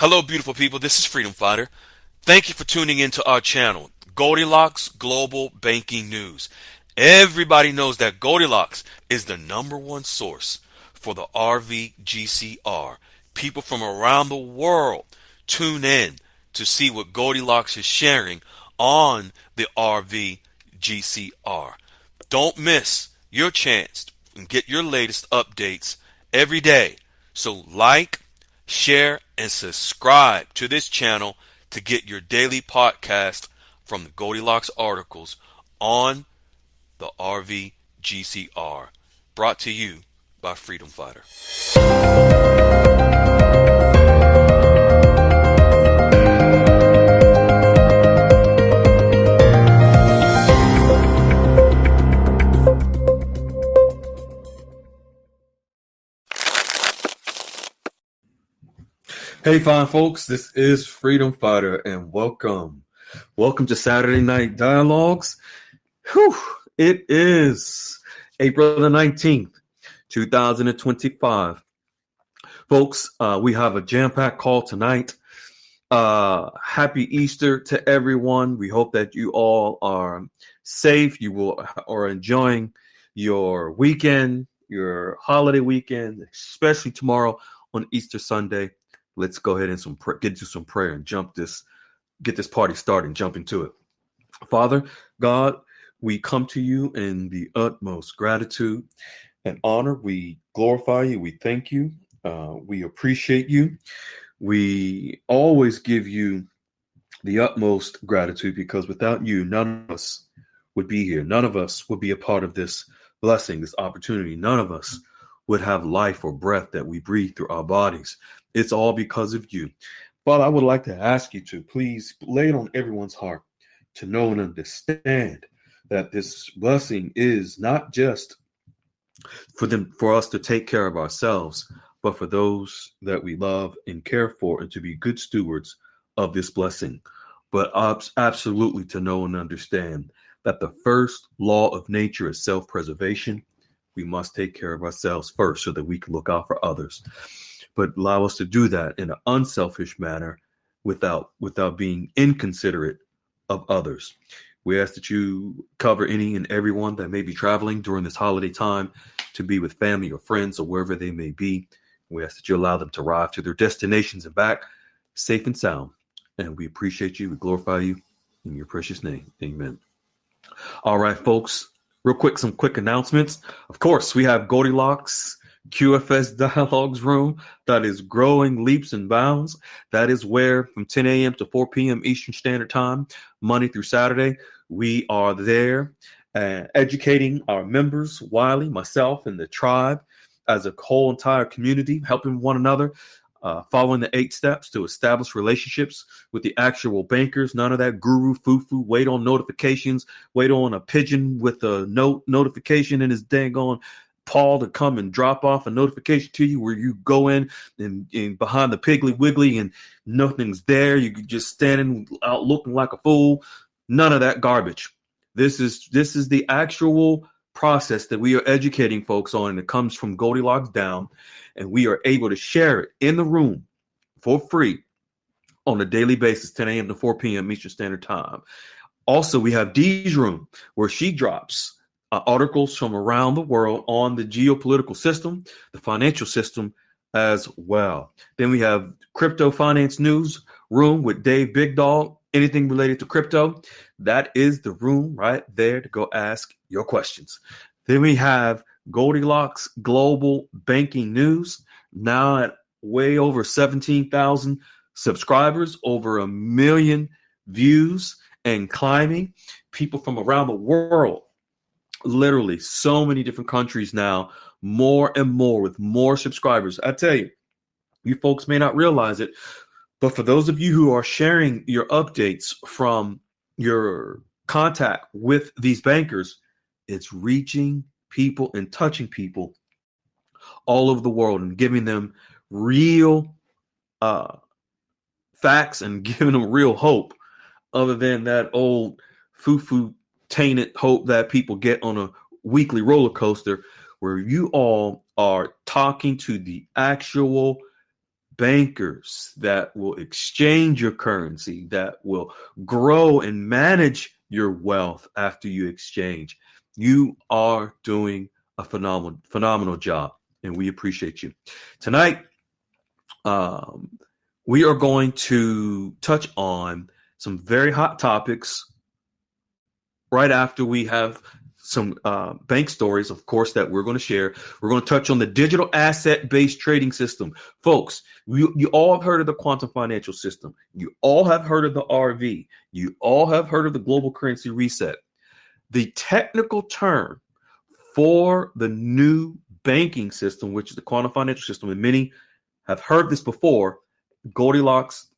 Hello, beautiful people. This is Freedom Fighter. Thank you for tuning into our channel, Goldilocks Global Banking News. Everybody knows that Goldilocks is the number one source for the RVGCR. People from around the world tune in to see what Goldilocks is sharing on the RVGCR. Don't miss your chance and get your latest updates every day. So like, share, and subscribe to this channel to get your daily podcast from the Goldilocks articles on the RVGCR. Brought to you by Freedom Fighter. Hey, fine folks, this is Freedom Fighter, and welcome. Welcome to Saturday Night Dialogues. Whew, it is April the 19th, 2025. Folks, we have a jam-packed call tonight. Happy Easter to everyone. We hope that you all are safe. You are enjoying your weekend, your holiday weekend, especially tomorrow on Easter Sunday. Let's go ahead and get to some prayer and get this party started and jump into it. Father God, we come to you in the utmost gratitude and honor. We glorify you. We thank you. We appreciate you. We always give you the utmost gratitude because without you, none of us would be here. None of us would be a part of this blessing, this opportunity. None of us would have life or breath that we breathe through our bodies. It's all because of you. Father, I would like to ask you to please lay it on everyone's heart to know and understand that this blessing is not just for us to take care of ourselves, but for those that we love and care for and to be good stewards of this blessing. But absolutely to know and understand that the first law of nature is self-preservation. We must take care of ourselves first so that we can look out for others. But allow us to do that in an unselfish manner without being inconsiderate of others. We ask that you cover any and everyone that may be traveling during this holiday time to be with family or friends or wherever they may be. We ask that you allow them to arrive to their destinations and back safe and sound. And we appreciate you. We glorify you in your precious name. Amen. All right, folks, real quick, some quick announcements. Of course, we have Goldilocks QFS Dialogues Room that is growing leaps and bounds. That is where from 10 a.m. to 4 p.m. Eastern Standard Time, Monday through Saturday, we are there educating our members, Wiley, myself, and the tribe as a whole entire community, helping one another, following the 8 steps to establish relationships with the actual bankers. None of that guru foo-foo, wait on notifications, wait on a pigeon with a notification in his dang on Paul to come and drop off a notification to you where you go in and behind the Piggly Wiggly and nothing's there. You just standing out looking like a fool. None of that garbage. This is the actual process that we are educating folks on, and it comes from Goldilocks down, and we are able to share it in the room for free on a daily basis, 10 a.m. to 4 p.m. Eastern Standard Time. Also, we have Dee's room where she drops articles from around the world on the geopolitical system, the financial system as well. Then we have Crypto Finance News room with Dave Big Dog. Anything related to crypto, that is the room right there to go ask your questions. Then we have Goldilocks Global Banking News, now at way over 17,000 subscribers, over 1 million views and climbing. People from around the world, literally so many different countries now, more and more with more subscribers. I tell you, you folks may not realize it, but for those of you who are sharing your updates from your contact with these bankers, it's reaching people and touching people all over the world and giving them real facts and giving them real hope, other than that old foo-foo tainted hope that people get on a weekly roller coaster, where you all are talking to the actual bankers that will exchange your currency, that will grow and manage your wealth after you exchange. You are doing a phenomenal job, and we appreciate you. Tonight, we are going to touch on some very hot topics right after we have some bank stories, of course, that we're going to share. We're going to touch on the digital asset-based trading system. Folks, you all have heard of the quantum financial system. You all have heard of the RV. You all have heard of the global currency reset. The technical term for the new banking system, which is the quantum financial system, and many have heard this before, Goldilocks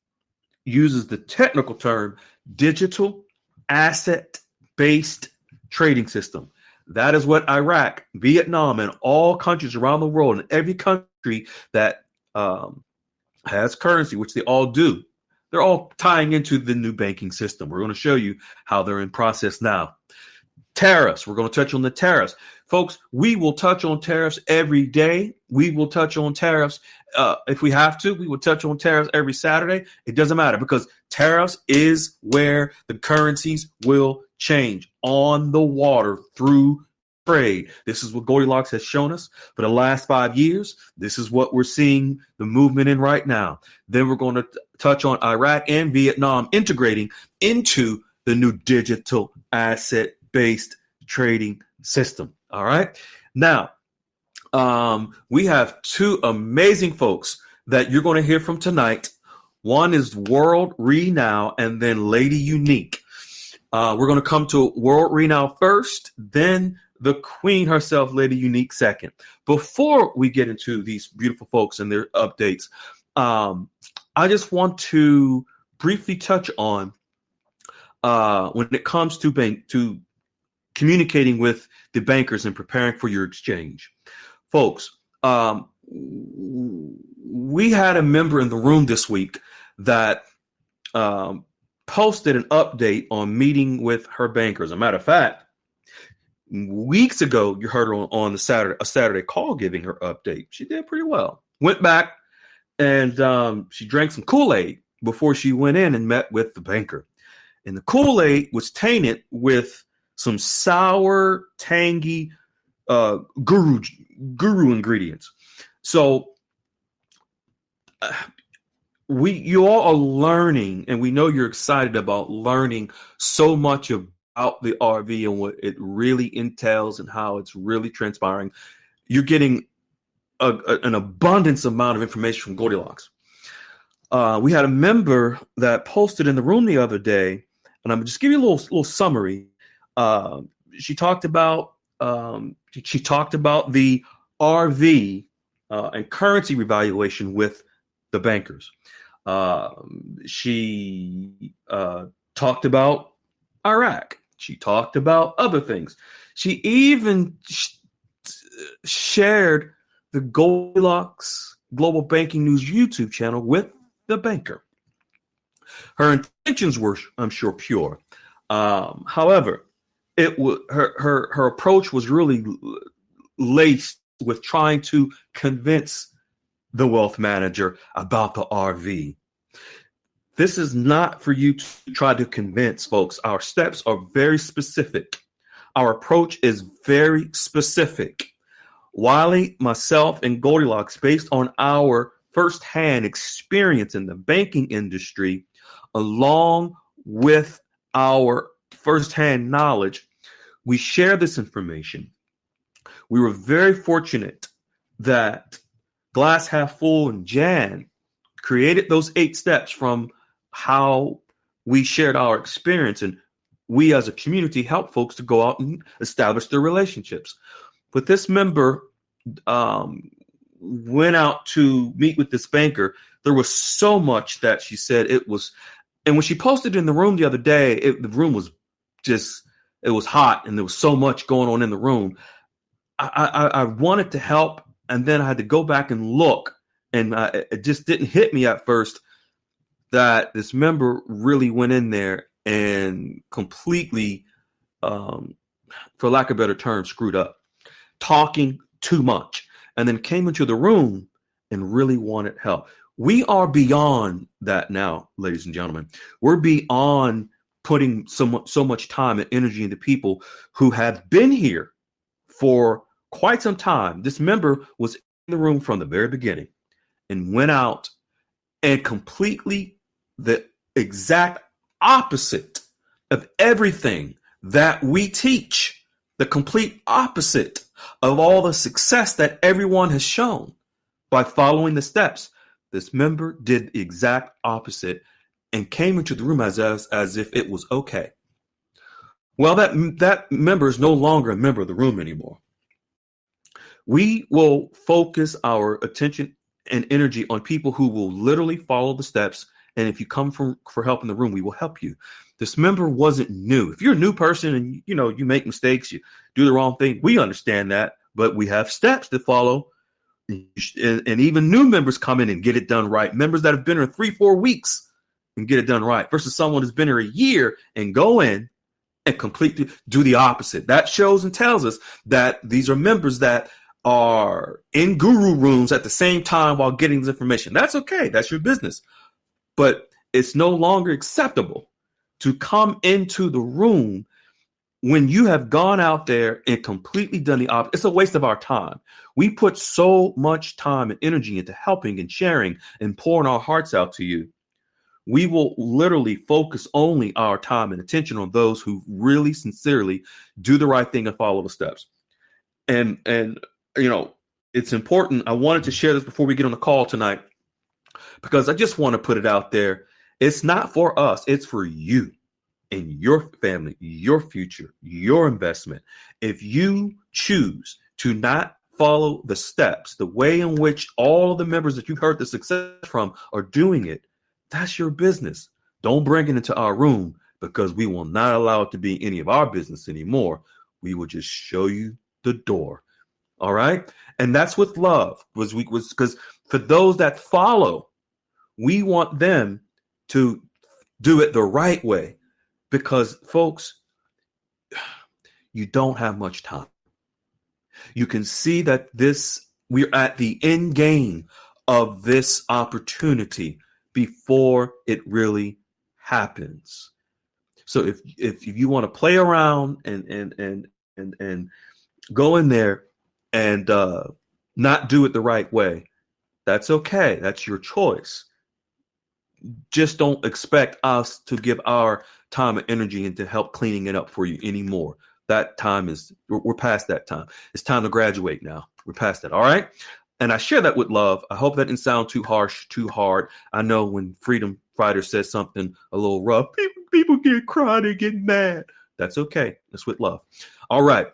uses the technical term digital asset-based trading system. That is what Iraq, Vietnam, and all countries around the world, and every country that has currency, which they all do, they're all tying into the new banking system. We're going to show you how they're in process now. Tariffs. We're going to touch on the tariffs. Folks, we will touch on tariffs every day. We will touch on tariffs. If we have to, we will touch on tariffs every Saturday. It doesn't matter because tariffs is where the currencies will change on the water through trade. This is what Goldilocks has shown us for the last 5 years. This is what we're seeing the movement in right now. Then we're going to touch on Iraq and Vietnam integrating into the new digital asset-based trading system. All right. Now, we have two amazing folks that you're going to hear from tonight. One is World Renown and then Lady Unique. We're going to come to World Renown first, then the Queen herself, Lady Unique, second. Before we get into these beautiful folks and their updates, I just want to briefly touch on when it comes to communicating with the bankers and preparing for your exchange. Folks, we had a member in the room this week that posted an update on meeting with her bankers. As a matter of fact, weeks ago, you heard her on a Saturday call giving her update. She did pretty well. Went back and she drank some Kool-Aid before she went in and met with the banker. And the Kool-Aid was tainted with some sour, tangy guru ingredients. So you all are learning, and we know you're excited about learning so much about the RV and what it really entails and how it's really transpiring. You're getting an abundance amount of information from Goldilocks. We had a member that posted in the room the other day, and I'm going to just give you a little summary. She talked about the RV and currency revaluation with the bankers. She talked about Iraq. She talked about other things. She even shared the Goldilocks Global Banking News YouTube channel with the banker. Her intentions were, I'm sure, pure. However, her approach was really laced with trying to convince the wealth manager about the RV. This is not for you to try to convince folks. Our steps are very specific. Our approach is very specific. Wiley, myself, and Goldilocks, based on our firsthand experience in the banking industry, along with our firsthand knowledge, we share this information. We were very fortunate that Glass Half Full and Jan created those 8 steps from how we shared our experience, and we as a community help folks to go out and establish their relationships. But this member went out to meet with this banker. There was so much that she said it was, and when she posted in the room the other day, the room was just, it was hot and there was so much going on in the room. I wanted to help, and then I had to go back and look, and it just didn't hit me at first that this member really went in there and completely, for lack of a better term, screwed up, talking too much, and then came into the room and really wanted help. We are beyond that now, ladies and gentlemen. We're beyond putting so much time and energy into people who have been here for quite some time. This member was in the room from the very beginning and went out and completely the exact opposite of everything that we teach, the complete opposite of all the success that everyone has shown by following the steps. This member did the exact opposite and came into the room as if it was okay. Well, that member is no longer a member of the room anymore. We will focus our attention and energy on people who will literally follow the steps. And if you come for help in the room, we will help you. This member wasn't new. If you're a new person and you make mistakes, you do the wrong thing, we understand that, but we have steps to follow. And even new members come in and get it done right. Members that have been here 3-4 weeks and get it done right versus someone who's been here a year and go in and completely do the opposite. That shows and tells us that these are members that are in guru rooms at the same time while getting this information. That's okay. That's your business. But it's no longer acceptable to come into the room when you have gone out there and completely done the opposite. It's a waste of our time. We put so much time and energy into helping and sharing and pouring our hearts out to you. We will literally focus only our time and attention on those who really sincerely do the right thing and follow the steps. And it's important. I wanted to share this before we get on the call tonight, because I just want to put it out there. It's not for us. It's for you and your family, your future, your investment. If you choose to not follow the steps, the way in which all of the members that you've heard the success from are doing it, that's your business. Don't bring it into our room, because we will not allow it to be any of our business anymore. We will just show you the door. All right. And that's with love, because for those that follow, we want them to do it the right way, because folks, you don't have much time. You can see that we're at the end game of this opportunity before it really happens. So if you want to play around and go in there and not do it the right way, that's okay. That's your choice. Just don't expect us to give our time and energy into help cleaning it up for you anymore. That time we're past that time. It's time to graduate now. We're past that. All right. And I share that with love. I hope that didn't sound too harsh, too hard. I know when Freedom Fighter says something a little rough, people get cry, they get mad. That's okay. That's with love. All right.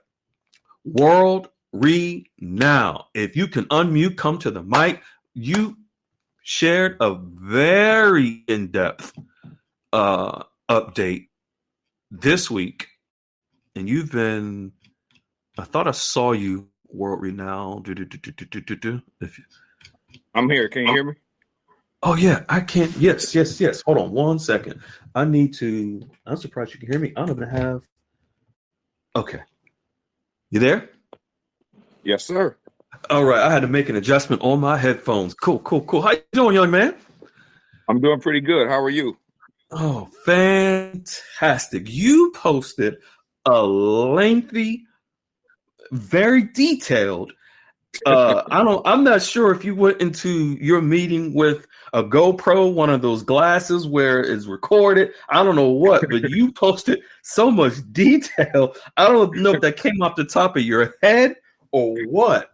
World Now. If you can unmute, come to the mic. You shared a very in-depth update this week. And I thought I saw you, World Renowned. I'm here. Can you hear me? Oh, yeah, I can't. Yes. Hold on 1 second. I'm surprised you can hear me. I don't even have. Okay. You there? Yes, sir. All right. I had to make an adjustment on my headphones. Cool. How you doing, young man? I'm doing pretty good. How are you? Oh, fantastic. You posted a lengthy, very detailed. I'm not sure if you went into your meeting with a GoPro, one of those glasses where it's recorded. I don't know what, but you posted so much detail. I don't know if that came off the top of your head or what,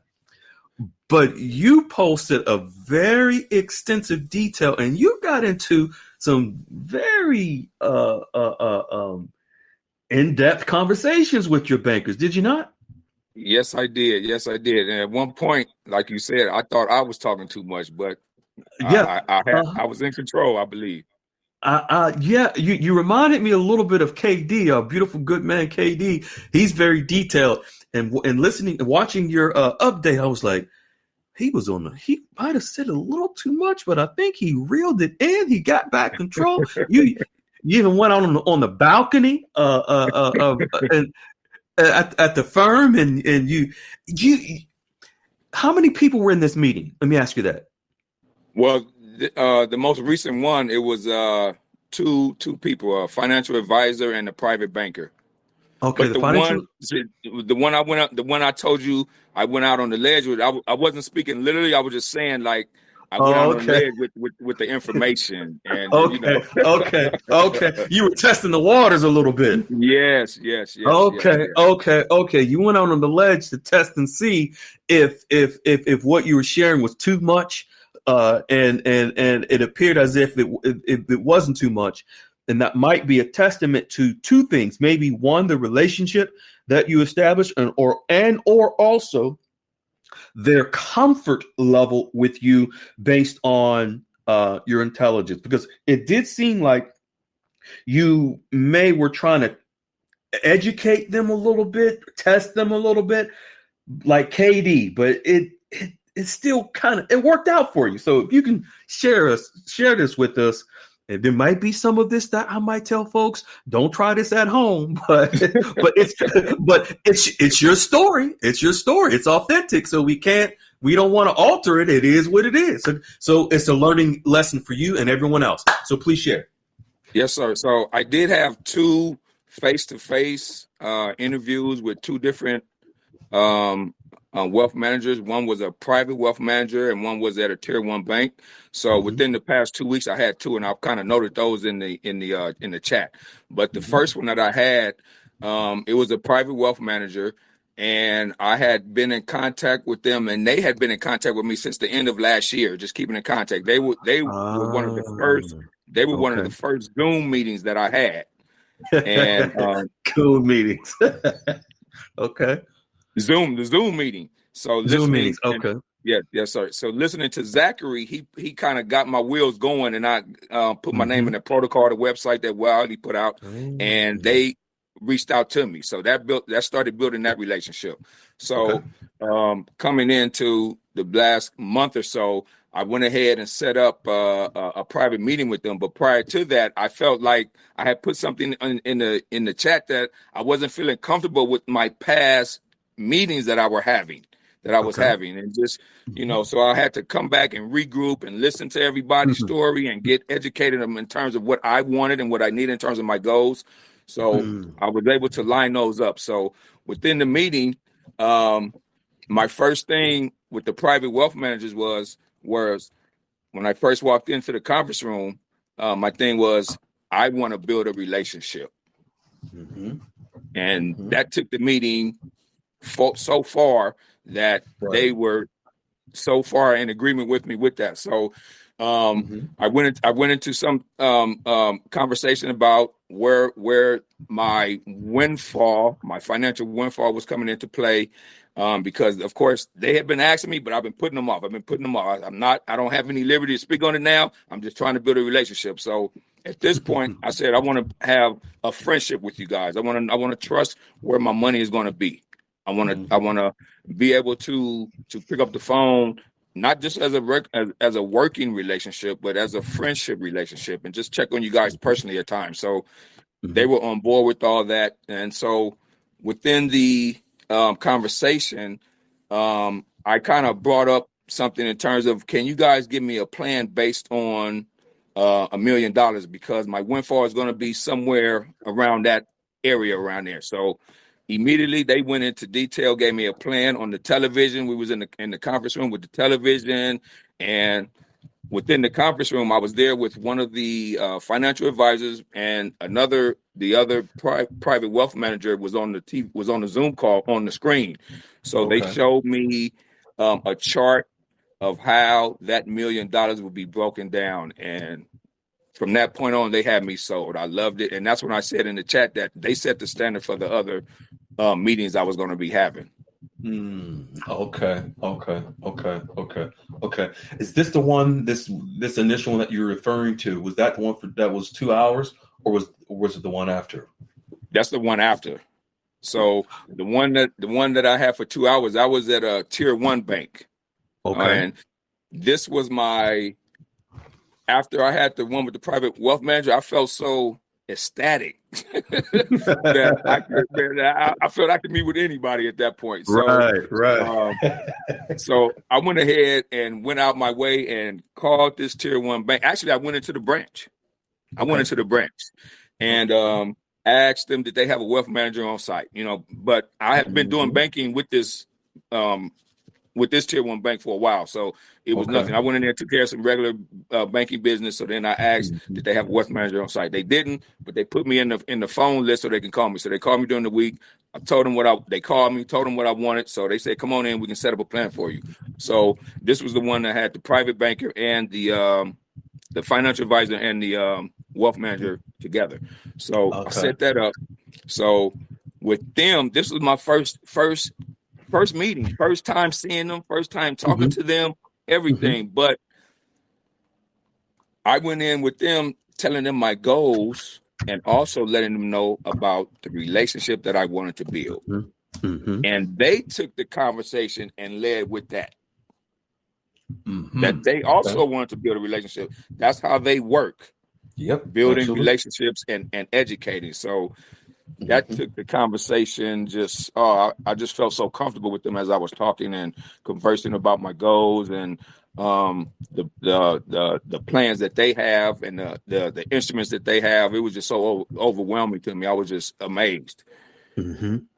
but you posted a very extensive detail, and you got into some very in-depth conversations with your bankers, did you not? Yes, I did. And at one point, like you said, I thought I was talking too much, but Yeah, I was in control, I believe. yeah. You reminded me a little bit of KD, a beautiful good man, KD. He's very detailed, and listening and watching your update, I was like, he might have said a little too much, but I think he reeled it in. He got back control. You even went on the balcony and at the firm, and you how many people were in this meeting? Let me ask you that. Well, the most recent one, it was two people, a financial advisor and a private banker. Okay, But the financial. the one I went out, the one I told you I went out on the ledge with, I wasn't speaking literally. I was just saying like I went Oh, out on the okay. ledge with the information, and Okay. Okay. Okay. You were testing the waters a little bit. yes. Okay. You went out on the ledge to test and see if what you were sharing was too much, and it appeared as if it wasn't too much, and that might be a testament to two things. Maybe one, the relationship that you established, or also their comfort level with you based on your intelligence, because it did seem like you may were trying to educate them a little bit, test them a little bit, like KD, but it still kind of it worked out for you. So if you can share this with us, and there might be some of this that I might tell folks, don't try this at home, but it's your story. It's your story. It's authentic. So we don't want to alter it. It is what it is. So it's a learning lesson for you and everyone else. So please share. Yes, sir. So I did have two face-to-face interviews with two different wealth managers. One was a private wealth manager, and one was at a tier one bank. So within the past 2 weeks, I had two, and I've kind of noted those in the chat. But the first one that I had, it was a private wealth manager, and I had been in contact with them, and they had been in contact with me since the end of last year, just keeping in contact. They were one of the first. They were one of the first Zoom meetings that I had, and cool meetings. Okay. the Zoom meeting. So Zoom listening, meetings. Okay. yes, sir. So listening to Zachary, he kind of got my wheels going, and I put my name in the protocol, the website that Wiley put out, and they reached out to me. So that started building that relationship. So coming into the last month or so, I went ahead and set up a private meeting with them. But prior to that, I felt like I had put something in the chat that I wasn't feeling comfortable with my past meetings that I was having, and just so I had to come back and regroup and listen to everybody's story and get educated them in terms of what I wanted and what I needed in terms of my goals. So I was able to line those up. So within the meeting, my first thing with the private wealth managers was when I first walked into the conference room, my thing was I want to build a relationship, and that took the meeting so far that they were so far in agreement with me with that. So I went into some conversation about where my financial windfall was coming into play. Because of course they have been asking me, but I've been putting them off. I don't have any liberty to speak on it now. I'm just trying to build a relationship. So at this point, I said I want to have a friendship with you guys. I want to trust where my money is going to be. I want to be able to pick up the phone, not just as a working relationship, but as a friendship relationship, and just check on you guys personally at times. So they were on board with all that, and so within the conversation, I kind of brought up something in terms of, can you guys give me a plan based on $1 million, because my windfall is going to be somewhere around that area around there. So immediately they went into detail, gave me a plan on the television. We was in the conference room with the television, and within the conference room, I was there with one of the financial advisors, and the other private wealth manager was on the Zoom call on the screen. So they showed me a chart of how that $1 million would be broken down, and from that point on, they had me sold. I loved it, and that's when I said in the chat that they set the standard for the other meetings I was going to be having. Okay. Is this the one? This initial one that you're referring to? Was that the one that was 2 hours, or was it the one after? That's the one after. So the one that I had for 2 hours, I was at a tier one bank. And this was after I had the one with the private wealth manager, I felt so ecstatic that I felt I could meet with anybody at that point. So, Right. so I went ahead and went out my way and called this tier one bank. Actually, I went into the branch. And asked them, did they have a wealth manager on site? But I had been doing banking with this tier one bank for a while, so it was nothing. I went in there, took care of some regular banking business. So then I asked, did they have a wealth manager on site? They didn't, but they put me in the phone list so they can call me. So they called me during the week. I told them they called me, told them what I wanted. So they said, come on in, we can set up a plan for you. So this was the one that had the private banker and the financial advisor and the wealth manager together. So I set that up. So with them, this was my first meeting, first time seeing them, first time talking to them, everything. But I went in with them, telling them my goals and also letting them know about the relationship that I wanted to build. And they took the conversation and led with that. That they also wanted to build a relationship. That's how they work. Building relationships and educating. So that took the conversation I just felt so comfortable with them as I was talking and conversing about my goals and the plans that they have and the instruments that they have. It was just so overwhelming to me. I was just amazed. And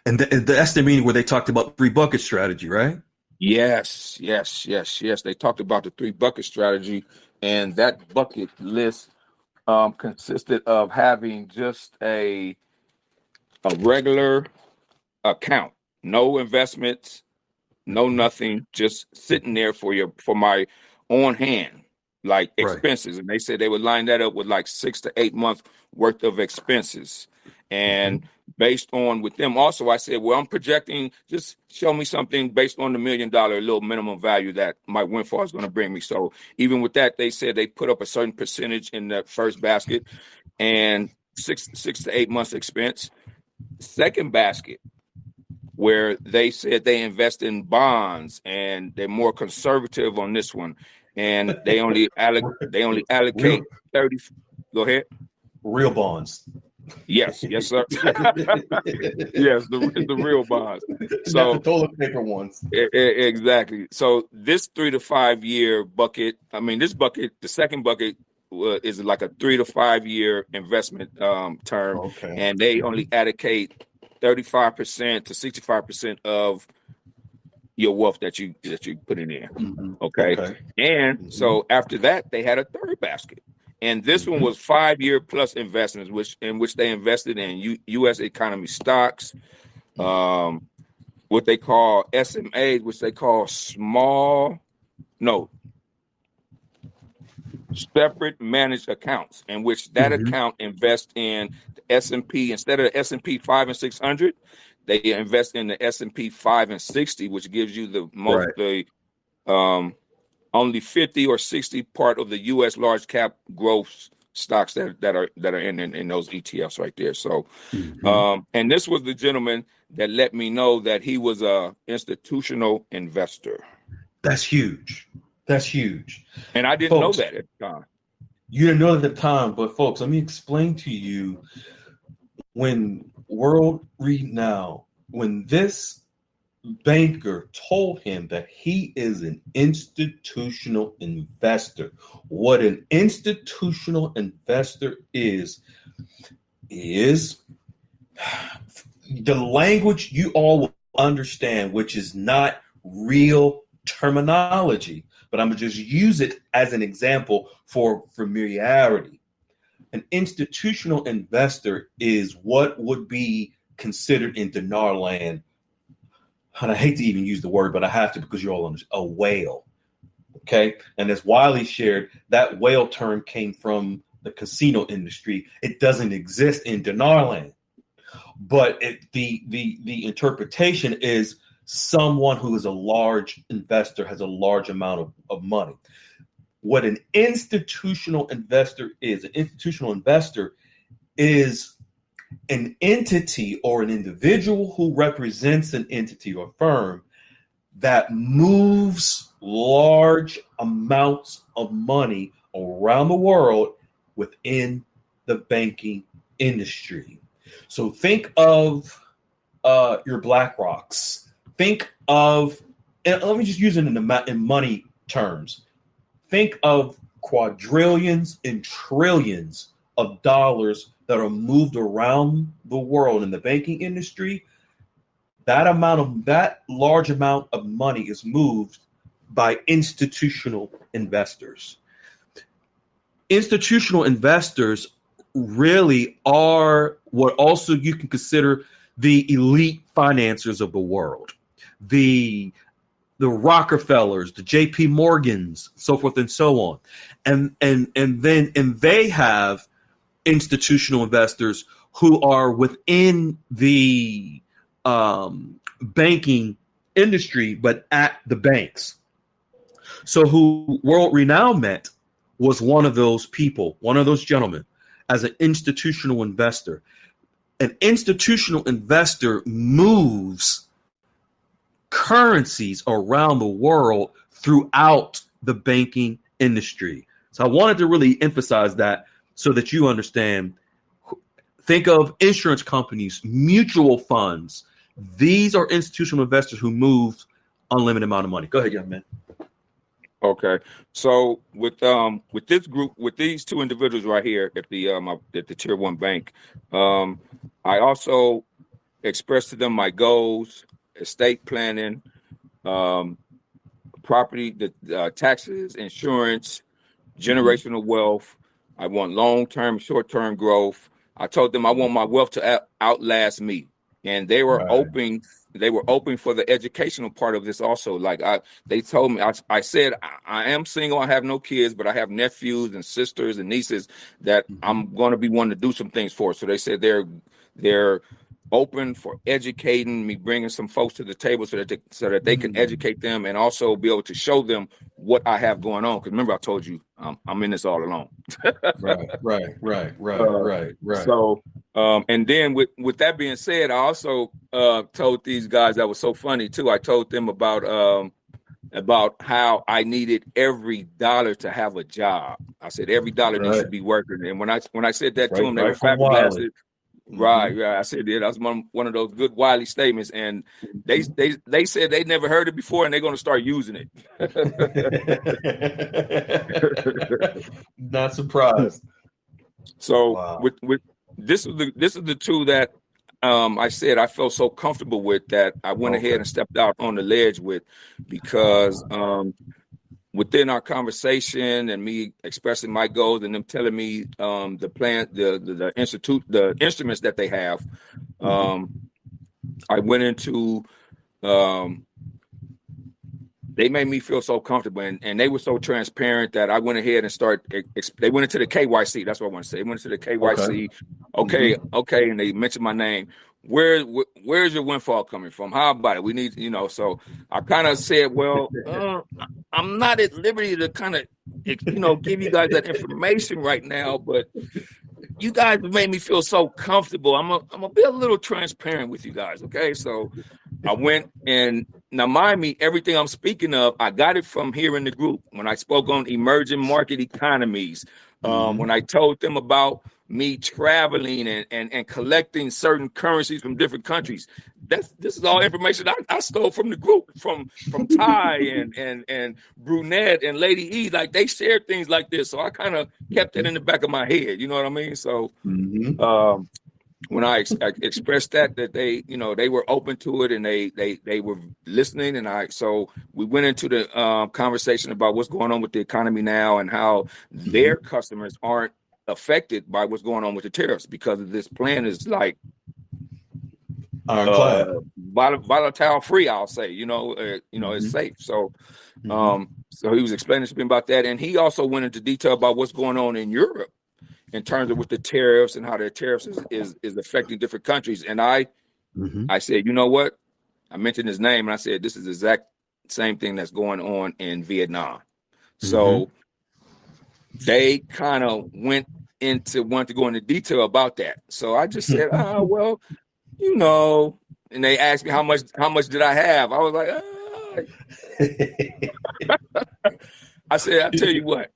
that's the meeting where they talked about 3 bucket strategy, right? Yes. They talked about the 3 bucket strategy, and that bucket list consisted of having just a regular account, no investments, no nothing, just sitting there for my on hand, like expenses. And they said they would line that up with like 6 to 8 months worth of expenses. And based on with them also, I said, well, I'm projecting, just show me something based on the $1 million little minimum value that my windfall is going to bring me. So even with that, they said they put up a certain percentage in the first basket and 6 to 8 months expense. Second basket, where they said they invest in bonds and they're more conservative on this one. And they only allocate 30. Go ahead. Real bonds. Yes, sir. Yes, the real bonds. So not the toilet paper ones. Exactly. So this 3 to 5 year bucket. I mean, this bucket, the second bucket, is like a 3 to 5 year investment term, and they only allocate 35% to 65% of your wealth that you put in there. And so after that, they had a third basket. And this one was 5-year plus investments, which they invested in U.S. economy stocks, what they call SMAs, which they call separate managed accounts, in which that account invests in the S&P. Instead of the S&P 5 and 600, they invest in the S&P 5 and 60, which gives you the most only 50 or 60 part of the U.S. large cap growth stocks that are in those ETFs right there. So, and this was the gentleman that let me know that he was a institutional investor. That's huge. And I didn't know that at the time. You didn't know that at the time, but folks, let me explain to you. When World Read Now, when this banker told him that he is an institutional investor, what an institutional investor is the language you all will understand, which is not real terminology, but I'm going to just use it as an example for familiarity. An institutional investor is what would be considered in dinar land, and I hate to even use the word, but I have to because you all understand, a whale. Okay? And as Wiley shared, that whale term came from the casino industry. It doesn't exist in dinar land. But the interpretation is someone who is a large investor, has a large amount of money. What an institutional investor is an entity or an individual who represents an entity or firm that moves large amounts of money around the world within the banking industry. So think of your BlackRocks. Think of, and let me just use it in money terms. Think of quadrillions and trillions of dollars that are moved around the world in the banking industry. That large amount of money is moved by institutional investors. Institutional investors really are what also you can consider the elite financiers of the world. The Rockefellers, the JP Morgans, so forth and so on. And they have institutional investors who are within the banking industry, but at the banks. So who World Renown met was one of those people, one of those gentlemen, as an institutional investor. An institutional investor moves currencies around the world throughout the banking industry. So I wanted to really emphasize that so that you understand. Think of insurance companies, mutual funds. These are institutional investors who move unlimited amount of money. Go ahead, young man. Okay, so with this group, with these two individuals right here at the Tier 1 bank, I also expressed to them my goals, estate planning, property, taxes, insurance, generational wealth. I want long-term, short-term growth. I told them I want my wealth to outlast me, and they were open. They were open for the educational part of this also. Like they told me, I said, I am single. I have no kids, but I have nephews and sisters and nieces that I'm going to be wanting to do some things for. So they said they're open for educating me, bringing some folks to the table so that they can educate them and also be able to show them what I have going on. Because remember, I told you I'm in this all alone. Right. So, and then with that being said, I also told these guys that was so funny too. I told them about how I needed every dollar to have a job. I said every dollar needs to be working. And when I said that to them, they were flabbergasted. Right. I said that was one of those good Wiley statements, and they said they never heard it before, and they're going to start using it. Not surprised. So with this is the two that I said I felt so comfortable with that I went ahead and stepped out on the ledge with, because within our conversation and me expressing my goals and them telling me the plan, the instruments that they have, I went into they made me feel so comfortable, and they were so transparent that I went ahead and they went into the KYC. That's what I want to say. They went into the KYC. Okay. And they mentioned my name. Where's your windfall coming from? How about it? We need, so I kind of said, well, I'm not at liberty to kind of, give you guys that information right now, but you guys made me feel so comfortable. I'm gonna be a little transparent with you guys. Okay. So I went, and now mind me, everything I'm speaking of, I got it from here in the group when I spoke on emerging market economies. When I told them about me traveling and collecting certain currencies from different countries. This is all information I stole from the group, from Ty and Brunette and Lady E. Like, they shared things like this, so I kind of kept it in the back of my head. You know what I mean? So when I expressed that they they were open to it, and they were listening, and so we went into the conversation about what's going on with the economy now and how their customers aren't affected by what's going on with the tariffs, because of this plan is like volatile free, I'll say, it's safe. So so he was explaining to me about that, and he also went into detail about what's going on in Europe in terms of with the tariffs and how the tariffs is affecting different countries. And I said, you know what? I mentioned his name, and I said, this is the exact same thing that's going on in Vietnam. So they kind of wanted to go into detail about that. So I just said, well, and they asked me how much did I have? I was like, I said, I'll tell you what,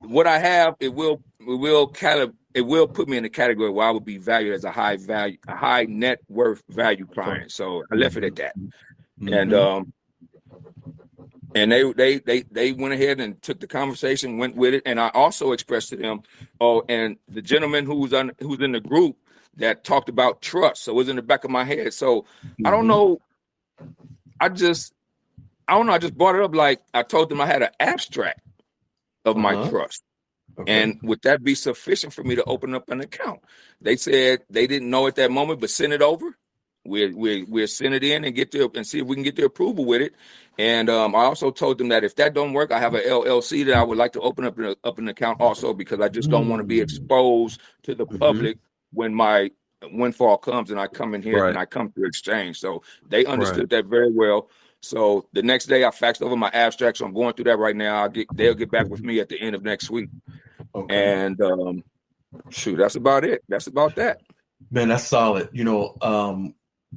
what I have, it will it will put me in a category where I would be valued as a high net worth value client. So I left it at that. And and they went ahead and took the conversation, went with it, and I also expressed to them, and the gentleman who's in the group that talked about trust, so it was in the back of my head. So I don't know, I just brought it up, like I told them I had an abstract of my trust. Okay. And would that be sufficient for me to open up an account? They said they didn't know at that moment, but send it over. We'll send it in and see if we can get the approval with it. And I also told them that if that don't work, I have an LLC that I would like to open up an account also, because I just don't want to be exposed to the public when my windfall comes and I come in here and I come to exchange. So they understood that very well. So the next day I faxed over my abstract. So I'm going through that right now. They'll get back with me at the end of next week. Okay. And that's about it. That's about that. Man, that's solid.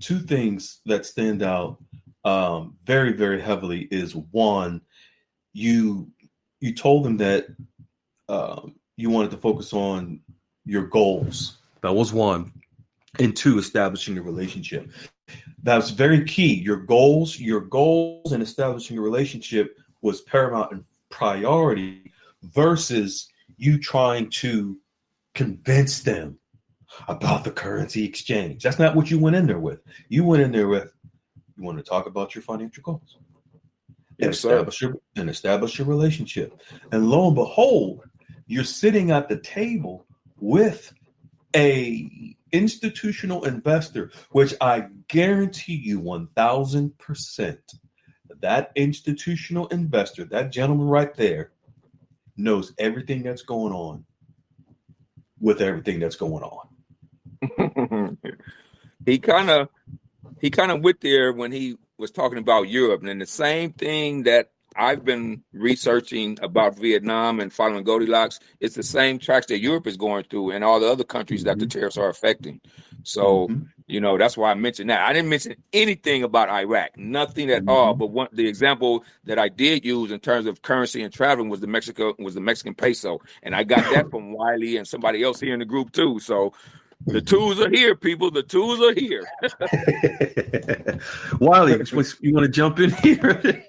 Two things that stand out very, very heavily is, one, you told them that you wanted to focus on your goals. That was one. And two, establishing a relationship. That's very key. Your goals and establishing a relationship was paramount and priority versus you trying to convince them about the currency exchange. That's not what you went in there with. You went in there with, you want to talk about your financial goals and establish your relationship. And lo and behold, you're sitting at the table with a institutional investor, which I guarantee you 1,000% that institutional investor, that gentleman right there, knows everything that's going on with everything that's going on. He kind of went there when he was talking about Europe, and the same thing that I've been researching about Vietnam and following Goldilocks, it's the same tracks that Europe is going through and all the other countries that the tariffs are affecting. So, that's why I mentioned that. I didn't mention anything about Iraq, nothing at all. But the example that I did use in terms of currency and traveling was the Mexican peso. And I got that from Wiley and somebody else here in the group too. So the tools are here, people. The tools are here. Wiley, you want to jump in here?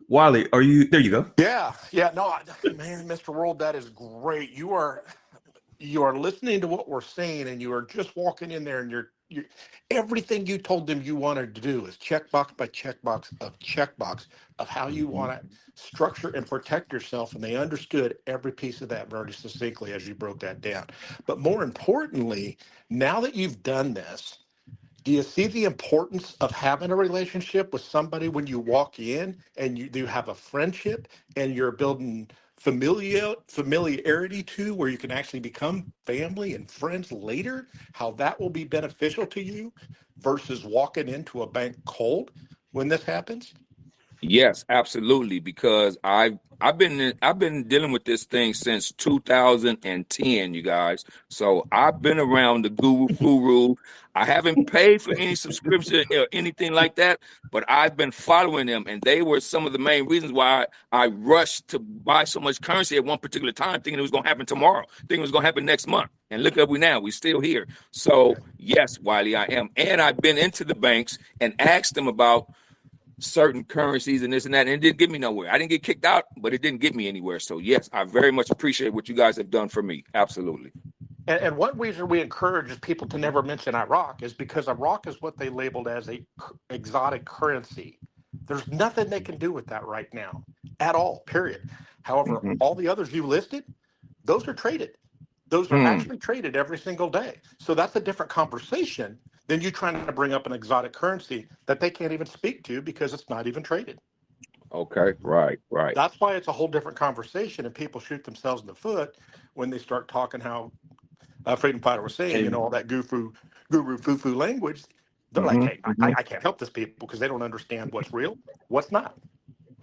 Wiley, are you there? You go. Yeah. No, man, Mr. World, that is great. You are listening to what we're saying, and you are just walking in there, and you're everything you told them you wanted to do is checkbox by checkbox of how you want to structure and protect yourself. And they understood every piece of that very succinctly as you broke that down. But more importantly, now that you've done this, do you see the importance of having a relationship with somebody when you walk in and you have a friendship and you're building familiarity to where you can actually become family and friends later, how that will be beneficial to you versus walking into a bank cold when this happens? Yes, absolutely. Because I've been dealing with this thing since 2010, you guys. So I've been around the guru. I haven't paid for any subscription or anything like that, but I've been following them, and they were some of the main reasons why I rushed to buy so much currency at one particular time, thinking it was going to happen tomorrow, thinking it was going to happen next month. And look at we're still here. So yes, Wiley, I am. And I've been into the banks and asked them about certain currencies and this and that, and it didn't get me nowhere. I didn't get kicked out, but it didn't get me anywhere. So yes, I very much appreciate what you guys have done for me. Absolutely. And one reason we encourage people to never mention Iraq is because Iraq is what they labeled as a exotic currency. There's nothing they can do with that right now at all, period. However, all the others you listed, those are traded. Those are actually traded every single day. So that's a different conversation than you trying to bring up an exotic currency that they can't even speak to because it's not even traded. Okay, right. That's why it's a whole different conversation, and people shoot themselves in the foot when they start talking how Freedom Fighter was saying, all that guru foo-foo language. They're like, hey, I can't help this people because they don't understand what's real, what's not.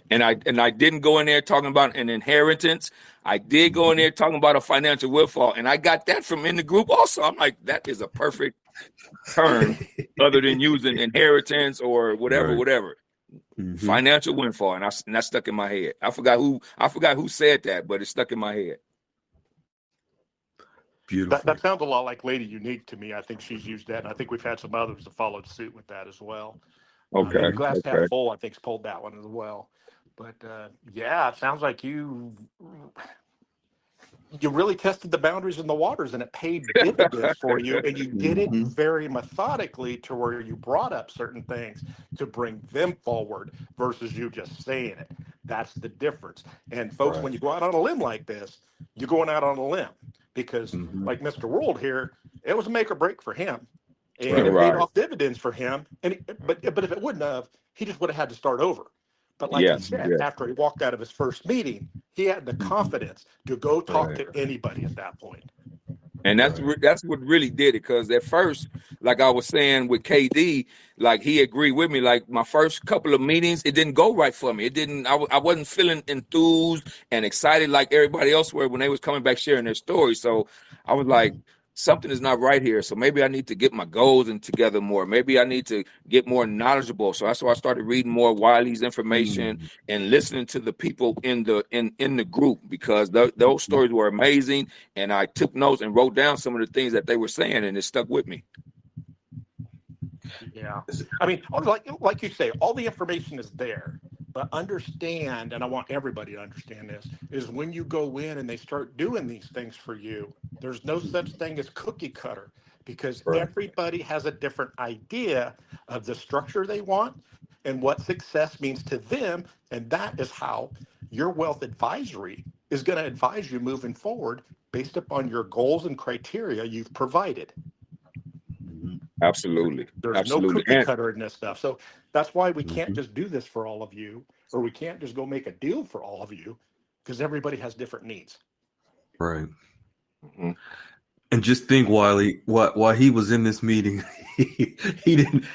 And I didn't go in there talking about an inheritance. I did go in there talking about a financial windfall, and I got that from in the group also. I'm like, that is a perfect term other than using inheritance or whatever. Financial windfall, and that stuck in my head. I forgot who said that, but it stuck in my head. Beautiful. That sounds a lot like Lady Unique to me. I think she's used that, and I think we've had some others that followed suit with that as well. Okay. Glass Half Full, I think, has pulled that one as well. But yeah, it sounds like you really tested the boundaries and the waters, and it paid dividends for you, and you did it very methodically to where you brought up certain things to bring them forward versus you just saying it. That's the difference. And folks, when you go out on a limb like this, you're going out on a limb because like Mr. World here, it was a make or break for him. And it paid off dividends for him. And but if it wouldn't have, he just would have had to start over. But like he said, after he walked out of his first meeting, he had the confidence to go talk to anybody at that point. And that's what really did it. Because at first, like I was saying with KD, like he agreed with me. Like my first couple of meetings, it didn't go right for me. It didn't. I wasn't feeling enthused and excited like everybody else were when they was coming back sharing their stories. So I was like, something is not right here. So maybe I need to get my goals in together more. Maybe I need to get more knowledgeable. So that's why I started reading more Wiley's information and listening to the people in the group, because those stories were amazing. And I took notes and wrote down some of the things that they were saying, and it stuck with me. Yeah. I mean, like you say, all the information is there. But understand, and I want everybody to understand this, is when you go in and they start doing these things for you, there's no such thing as cookie cutter, because everybody has a different idea of the structure they want and what success means to them. And that is how your wealth advisory is going to advise you moving forward based upon your goals and criteria you've provided. Absolutely. There's no cookie cutter in this stuff. So that's why we can't just do this for all of you, or we can't just go make a deal for all of you, because everybody has different needs. Right. And just think, Wiley, while he was in this meeting, he didn't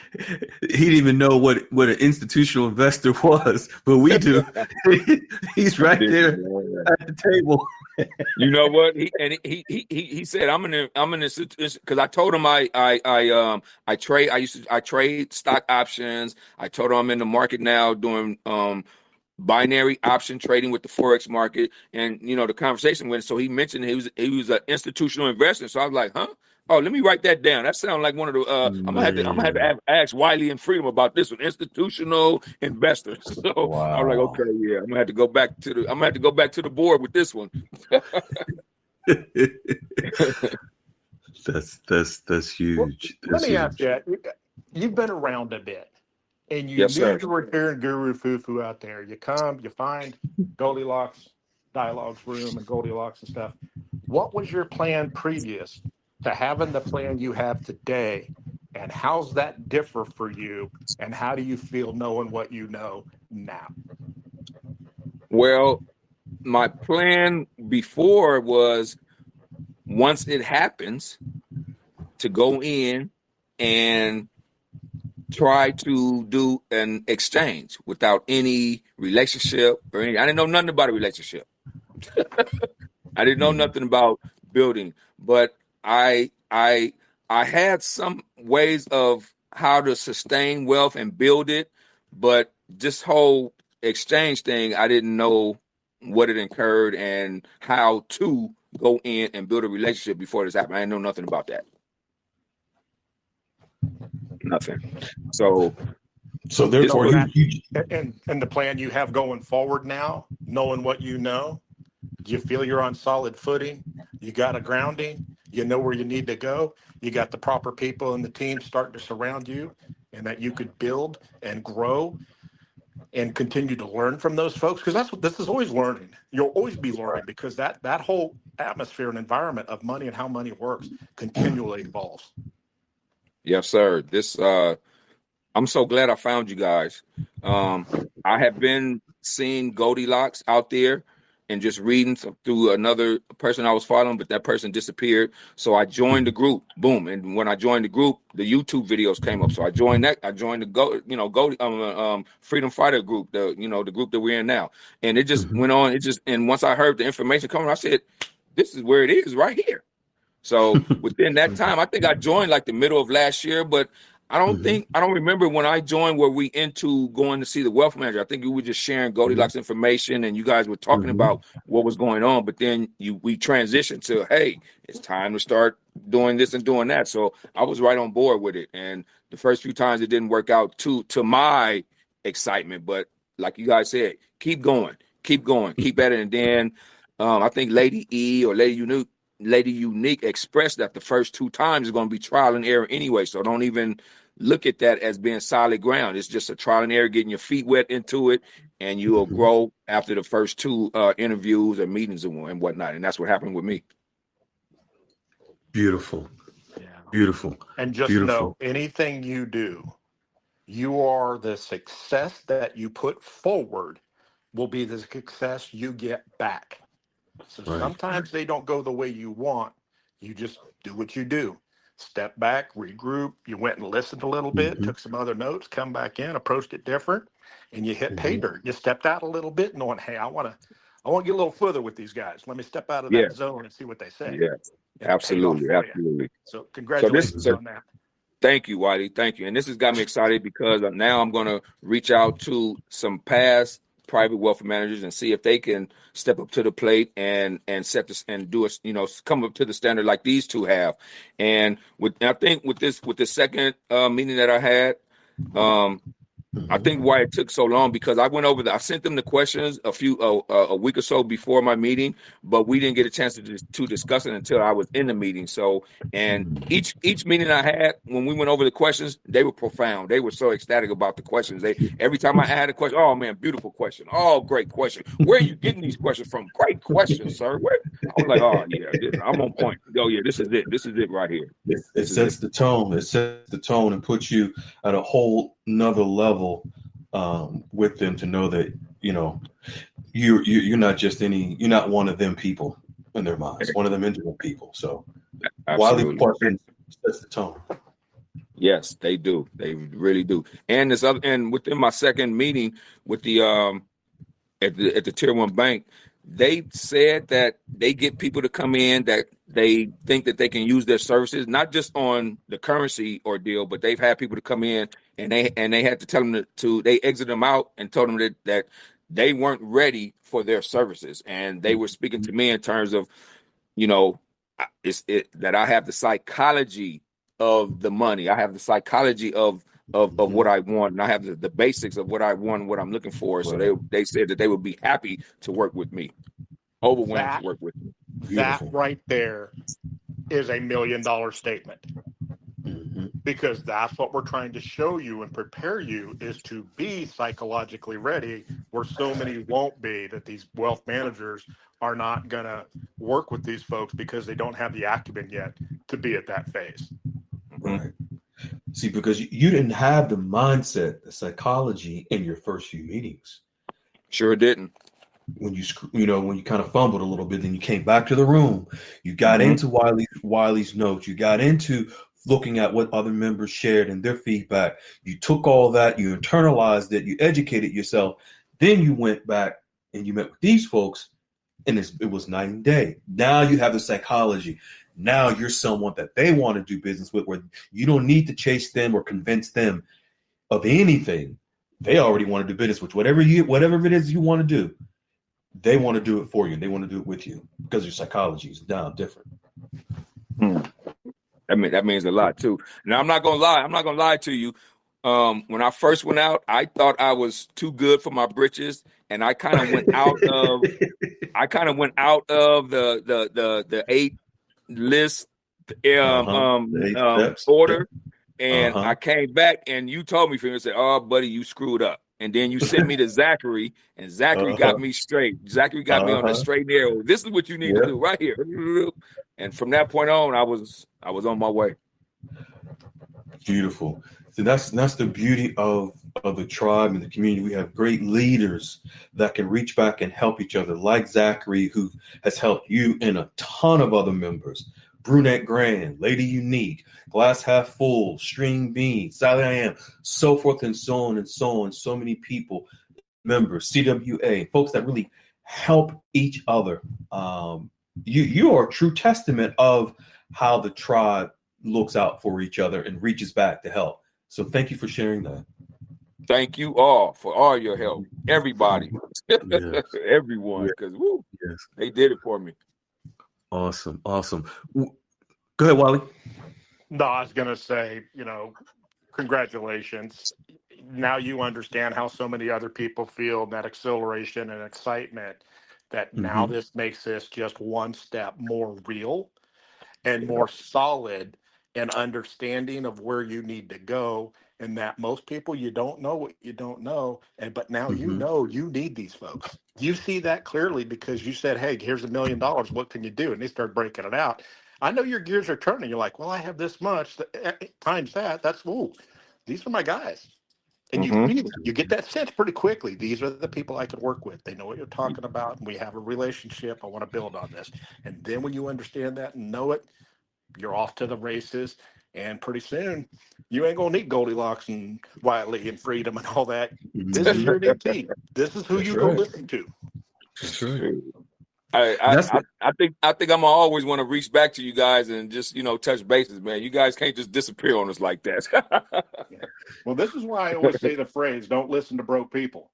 even know what an institutional investor was, but we do. He's right there at the table. You know what? He said, I'm an because I told him I trade stock options. I told him I'm in the market now doing binary option trading with the Forex market. And the conversation went, so he mentioned he was an institutional investor. So I was like, huh? Oh, let me write that down. That sounds like one of the I'm gonna have to ask Wiley and Freedom about this one, institutional investors. So I was like, okay, yeah, I'm gonna have to go back to the board with this one. That's huge. Let me ask you, you've been around a bit, and you knew you were hearing Guru Fufu out there. You come, you find Goldilocks Dialogues Room and Goldilocks and stuff. What was your plan previous to having the plan you have today, and how's that differ for you, and how do you feel knowing what you know now? Well, my plan before was, once it happens, to go in and try to do an exchange without any relationship or anything. I didn't know nothing about a relationship. I didn't know nothing about building, but I had some ways of how to sustain wealth and build it, but this whole exchange thing, I didn't know what it incurred and how to go in and build a relationship before this happened. I didn't know nothing about that. Nothing. So therefore, and the plan you have going forward now, knowing what you know, do you feel you're on solid footing? You got a grounding? You know where you need to go? You got the proper people in the team starting to surround you, and that you could build and grow and continue to learn from those folks? Because this is always learning. You'll always be learning, because that whole atmosphere and environment of money and how money works continually evolves. Yes, sir. I'm so glad I found you guys. I have been seeing Goldilocks out there and just reading through another person I was following, but that person disappeared. So I joined the group. Boom. And when I joined the group, the YouTube videos came up. So I joined that. I joined the Freedom Fighter group, the group that we're in now. And it just went on. And once I heard the information coming, I said, this is where it is right here. So within that time, I think I joined like the middle of last year, but I don't remember when I joined were we into going to see the wealth manager. I think we were just sharing Goldilocks information and you guys were talking about what was going on, but then we transitioned to, hey, it's time to start doing this and doing that. So I was right on board with it. And the first few times it didn't work out to my excitement, but like you guys said, keep going, keep at it. And then I think Lady E or Lady Unique expressed that the first 2 times is going to be trial and error anyway. So don't even look at that as being solid ground. It's just a trial and error, getting your feet wet into it, and you will grow after the first 2 interviews or meetings and whatnot. And that's what happened with me. Beautiful. Yeah. Beautiful. And just know, anything you do, you are the success that you put forward will be the success you get back. So sometimes they don't go the way you want. You just do what you do. Step back, regroup. You went and listened a little bit, took some other notes, come back in, approached it different, and you hit pay dirt. You stepped out a little bit, knowing, hey, I want to get a little further with these guys. Let me step out of that zone and see what they say. Yeah, absolutely. So congratulations on that. Thank you, Whitey. Thank you. And this has got me excited because now I'm going to reach out to some past private wealth managers and see if they can step up to the plate and set this and do us, come up to the standard like these 2 have. And I think with the second meeting that I had, I think why it took so long because I went over I sent them the questions a week or so before my meeting, but we didn't get a chance to discuss it until I was in the meeting. So, and each meeting I had, when we went over the questions, they were profound. They were so ecstatic about the questions. Every time I had a question, oh man, beautiful question. Oh, great question. Where are you getting these questions from? Great questions, sir. I was like, oh yeah, I'm on point. Oh yeah, this is it. This is it right here. It sets the tone. It sets the tone and puts you at a whole another level with them to know that you're not just you're not one of them people in their minds, one of them individual people. So Wiley questions sets the tone. Yes, they do. They really do. And within my second meeting with the at the Tier 1 bank, they said that they get people to come in that they think that they can use their services, not just on the currency ordeal, but they've had people to come in and they had to tell them they exit them out and told them that they weren't ready for their services. And they were speaking to me in terms of, that I have the psychology of the money. I have the psychology of what I want, and I have the basics of what I want, what I'm looking for. Right. So they said that they would be happy to work with me, overwhelmed to work with me. Beautiful. That right there is $1 million statement, because that's what we're trying to show you and prepare you is to be psychologically ready, where so many won't be, that these wealth managers are not going to work with these folks because they don't have the acumen yet to be at that phase. Right. See, because you didn't have the mindset, the psychology in your first few meetings. Sure didn't. When when you kind of fumbled a little bit, then you came back to the room. You got into Wiley's notes. You got into looking at what other members shared and their feedback. You took all that, you internalized it, you educated yourself. Then you went back and you met with these folks, and it was night and day. Now you have the psychology. Now you're someone that they want to do business with, where you don't need to chase them or convince them of anything. They already want to do business with whatever it is you want to do. They want to do it for you. They want to do it with you because your psychology is down different. That means a lot too. Now I'm not gonna lie to you. When I first went out, I thought I was too good for my britches, and I kind of went out of the 8 list order, and I came back, and you told me, and said, "Oh, buddy, you screwed up." And then you sent me to Zachary, and Zachary got me straight. Zachary got me on the straight and narrow. This is what you need to do right here. And from that point on, I was on my way. Beautiful. So that's the beauty of the tribe and the community. We have great leaders that can reach back and help each other, like Zachary, who has helped you and a ton of other members. Brunette Grand, Lady Unique, Glass Half Full, String Bean, Sally I Am, so forth and so on and so on. So many people, members, CWA, folks that really help each other. You are a true testament of how the tribe looks out for each other and reaches back to help. So thank you for sharing that. Thank you all for all your help. Everybody. Yes. Everyone. Because Yes. they did it for me. Awesome. Awesome. Go ahead, Wally. No, I was going to say, congratulations. Now you understand how so many other people feel, that exhilaration and excitement, that now this makes this just one step more real and more solid and understanding of where you need to go. And that most people, you don't know what you don't know. But now you know you need these folks. You see that clearly because you said, hey, here's $1 million. What can you do? And they start breaking it out. I know your gears are turning. You're like, well, I have this much times that. That's, these are my guys. And Mm-hmm. you get that sense pretty quickly. These are the people I can work with. They know what you're talking about. And we have a relationship. I want to build on this. And then when you understand that and know it, you're off to the races. And pretty soon, you ain't going to need Goldilocks and Wiley and Freedom and all that. This is your new team. This is who you go listen to. That's right. I think I'm gonna always want to reach back to you guys and just touch bases, man. You guys can't just disappear on us like that. Well, this is why I always say the phrase, don't listen to broke people.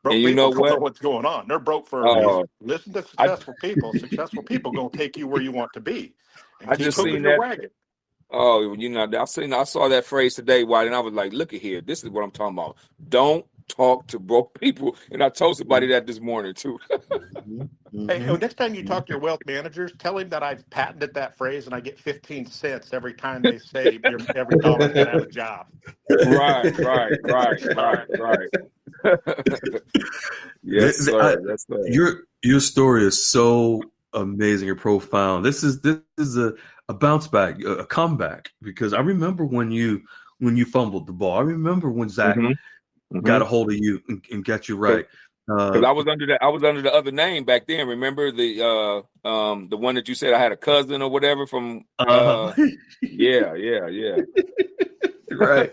Broke And you people know don't know what? what's going on. They're broke for a reason. Listen to successful people. Successful people going to take you where you want to be. And I keep just hooking seen your that. wagon. Oh, I saw that phrase today, White, and I was like, look at here. This is what I'm talking about. Don't talk to broke people. And I told somebody that this morning too. Hey, next time you talk to your wealth managers, tell him that I've patented that phrase and I get 15 cents every time they say every dollar's got to have a job. Right. Yes, sir. Yes, sir. Your story is so amazing and profound. This is a bounce back, a comeback, because I remember when you fumbled the ball. I remember when Zach got a hold of you and got you right. Because I was under the other name back then. Remember the one that you said I had a cousin or whatever from yeah. Right.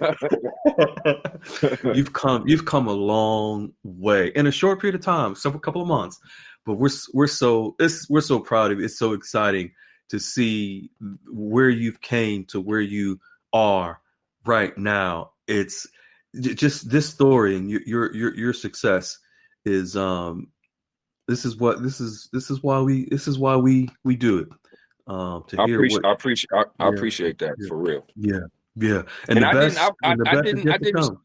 You've come a long way in a short period of time, couple of months. But we're so proud of you. It's so exciting to see where you've came to where you are right now. It's just this story and your success is this is why we do it. I appreciate that for real. Yeah. And the best is yet to come.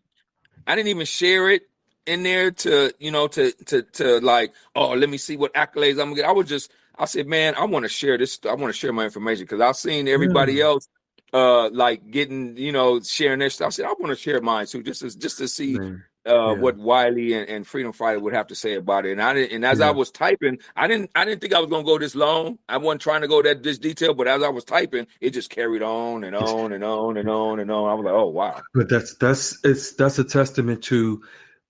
I didn't even share it in there to like, oh, let me see what accolades I'm gonna get. I said, man, I want to share this. I want to share my information because I've seen everybody else like getting, sharing their stuff. I said, I want to share mine too, just to see what Wiley and Freedom Fighter would have to say about it. And as I was typing, I didn't think I was gonna go this long. I wasn't trying to go this detail, but as I was typing, it just carried on and on and on and on and on. I was like, oh wow. But that's a testament to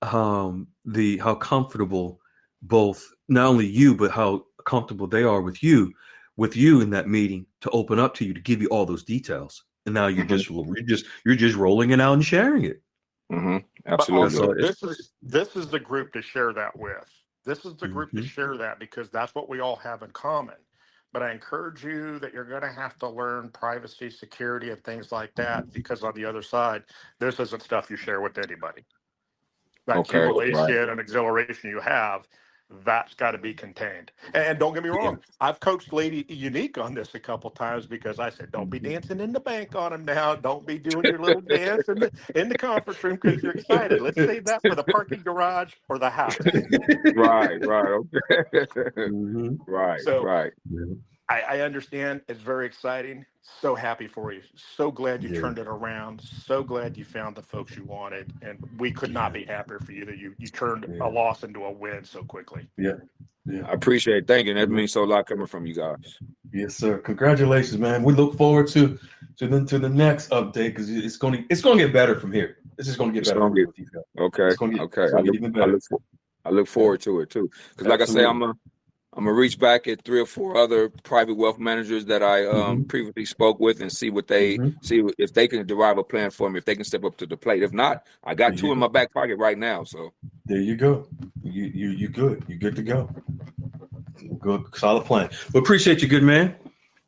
how comfortable both not only you but how comfortable they are with you in that meeting to open up to you to give you all those details. And now you're just rolling it out and sharing it. Absolutely. This is the group to share that with. This is the group to share that because that's what we all have in common. But I encourage you that you're going to have to learn privacy, security, and things like that because on the other side, this isn't stuff you share with anybody. That jubilation and exhilaration you have, that's got to be contained. And don't get me wrong, I've coached Lady Unique on this a couple times because I said, don't be dancing in the bank on him now. Don't be doing your little dance in the conference room because you're excited. Let's save that for the parking garage or the house. Right. Okay. Right. I understand. It's very exciting. So happy for you. So glad you turned it around. So glad you found the folks you wanted. And we could not be happier for you that you turned a loss into a win so quickly. Yeah. I appreciate it. Thank you. That means so a lot coming from you guys. Yes, sir. Congratulations, man. We look forward to the next update because it's going to get better from here. It's just going to get better. Okay. I look forward to it too. Because like I say, I'm gonna reach back at 3 or 4 other private wealth managers that I previously spoke with and see what they see if they can derive a plan for me, if they can step up to the plate. If not, I got 2 in my back pocket right now. So there you go. You good. You're good to go. Good, solid plan. We appreciate you, good man.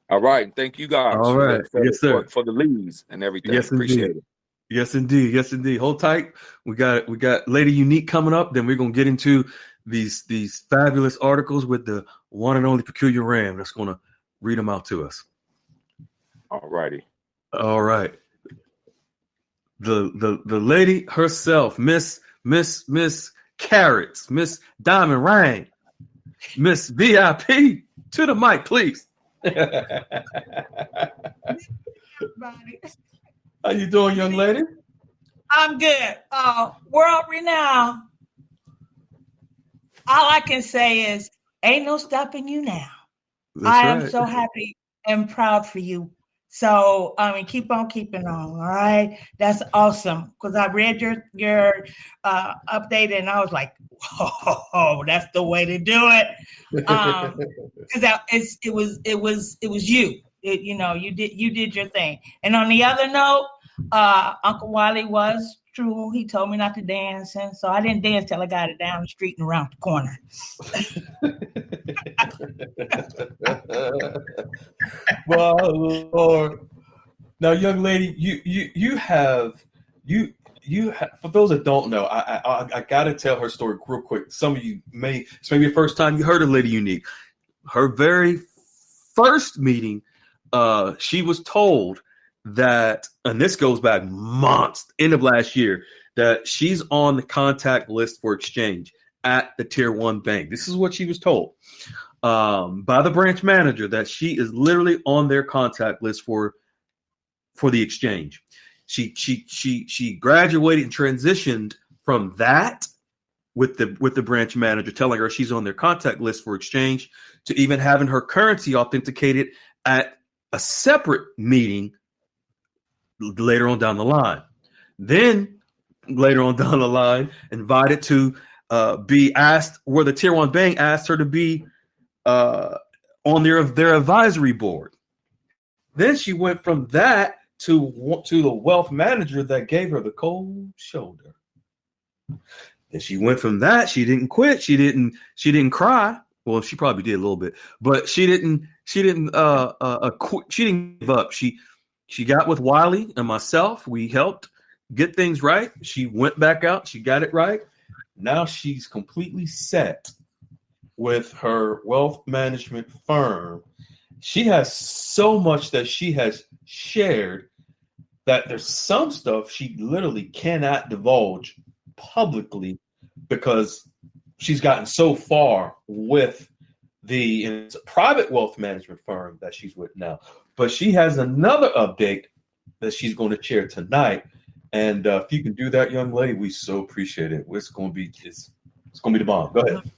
All right. Thank you guys. All right. For the leads and everything. Yes, appreciate indeed. it. Yes, indeed. Yes, indeed. Hold tight. We got Lady Unique coming up. Then we're gonna get into these fabulous articles with the one and only Peculiar Ram that's gonna read them out to us. All righty. All right. The lady herself, Miss Carrots, Miss Diamond Rain, Miss VIP, to the mic, please. Everybody. How you doing, young lady? I'm good. World renowned. All I can say is, ain't no stopping you now. That's I am right. so happy and proud for you. So, keep on keeping on. All right, that's awesome. Because I read your update and I was like, oh, that's the way to do it. Because it was you. You did your thing. And on the other note, Uncle Wiley was true. He told me not to dance, and so I didn't dance till I got it down the street and around the corner. Well, Lord. Now, young lady, you have for those that don't know, I gotta tell her story real quick. Some of you it's maybe the first time you heard of Lady Unique. Her very first meeting, she was told that, and this goes back months, end of last year, that she's on the contact list for exchange at the Tier 1 bank. This is what she was told by the branch manager, that she is literally on their contact list for the exchange. She graduated and transitioned from that with the branch manager telling her she's on their contact list for exchange to even having her currency authenticated at a separate meeting later on down the line. Then later on down the line, invited to be asked, where the Tier 1 bank asked her to be on their advisory board. Then she went from that to the wealth manager that gave her the cold shoulder. And she went from that. She didn't quit. She didn't cry. Well, she probably did a little bit, but she didn't quit. She didn't give up. She got with Wiley and myself. We helped get things right. She went back out. She got it right. Now she's completely set with her wealth management firm. She has so much that she has shared that there's some stuff she literally cannot divulge publicly because she's gotten so far with it's a private wealth management firm that she's with now. But she has another update that she's going to share tonight. And if you can do that, young lady, we so appreciate it. It's going to be the bomb. Go ahead.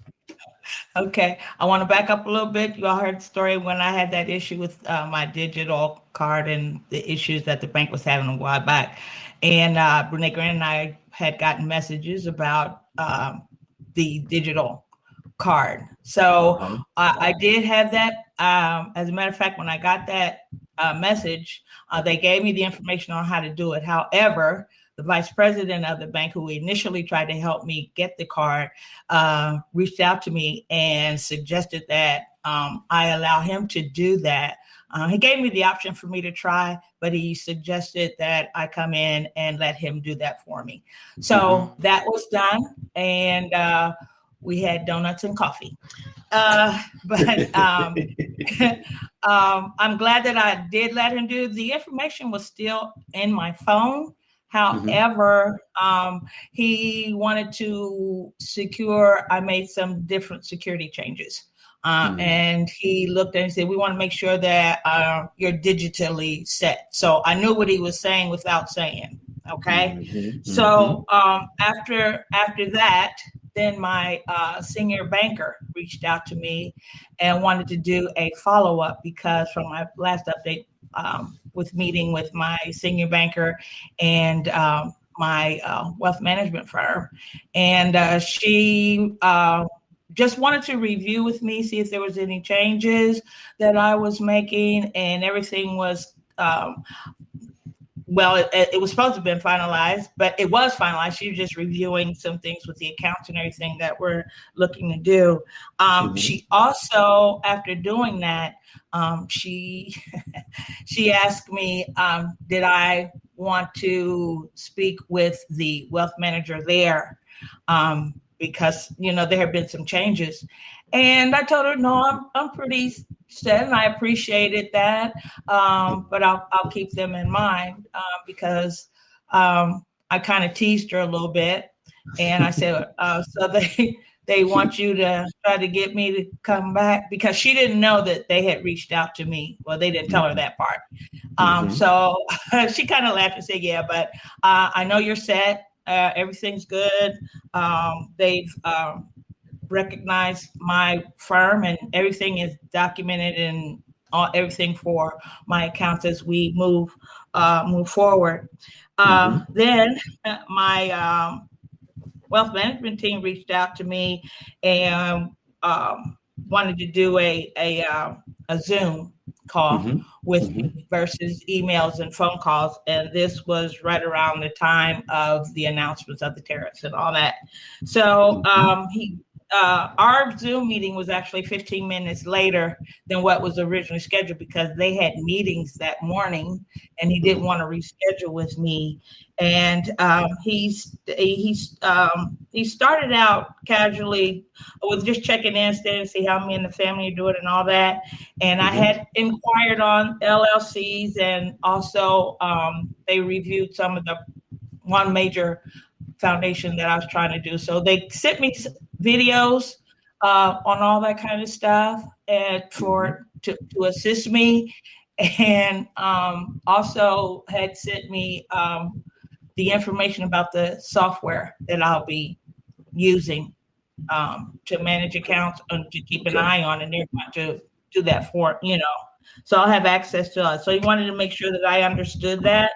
Okay, I want to back up a little bit. You all heard the story when I had that issue with my digital card and the issues that the bank was having a while back. And Renee Grant and I had gotten messages about the digital card. So I did have that. As a matter of fact, when I got that message, they gave me the information on how to do it. However, the vice president of the bank, who initially tried to help me get the card, reached out to me and suggested that I allow him to do that. He gave me the option for me to try, but he suggested that I come in and let him do that for me. So that was done, and we had donuts and coffee. But I'm glad that I did let him do. The information was still in my phone. However, he wanted to secure, I made some different security changes. And he looked and said, we want to make sure that you're digitally set. So I knew what he was saying without saying. Okay. So after that, then my senior banker reached out to me and wanted to do a follow-up, because from my last update, with meeting with my senior banker and my wealth management firm. And she just wanted to review with me, see if there was any changes that I was making, and everything was, it was supposed to have been finalized, but it was finalized. She was just reviewing some things with the accounts and everything that we're looking to do. She also, after doing that, she asked me, did I want to speak with the wealth manager there, because there have been some changes. And I told her, no, I'm pretty set, and I appreciated that, but I'll keep them in mind, because I kind of teased her a little bit, and I said, so they want you to try to get me to come back, because she didn't know that they had reached out to me. Well, they didn't tell her that part. So she kind of laughed and said, yeah, but I know you're set. Everything's good. They've recognized my firm, and everything is documented, and everything for my accounts as we move forward. Then my wealth management team reached out to me and wanted to do a Zoom call with me versus emails and phone calls. And this was right around the time of the announcements of the tariffs and all that. So our Zoom meeting was actually 15 minutes later than what was originally scheduled, because they had meetings that morning and he didn't want to reschedule with me. And he started out casually with just checking in, to see how me and the family are doing and all that. And I had inquired on LLCs, and also they reviewed some of the one major foundation that I was trying to do. So they sent me videos on all that kind of stuff, and to assist me, and also had sent me the information about the software that I'll be using to manage accounts and to keep an eye on, and they're going to do that for, so I'll have access to it. So he wanted to make sure that I understood that.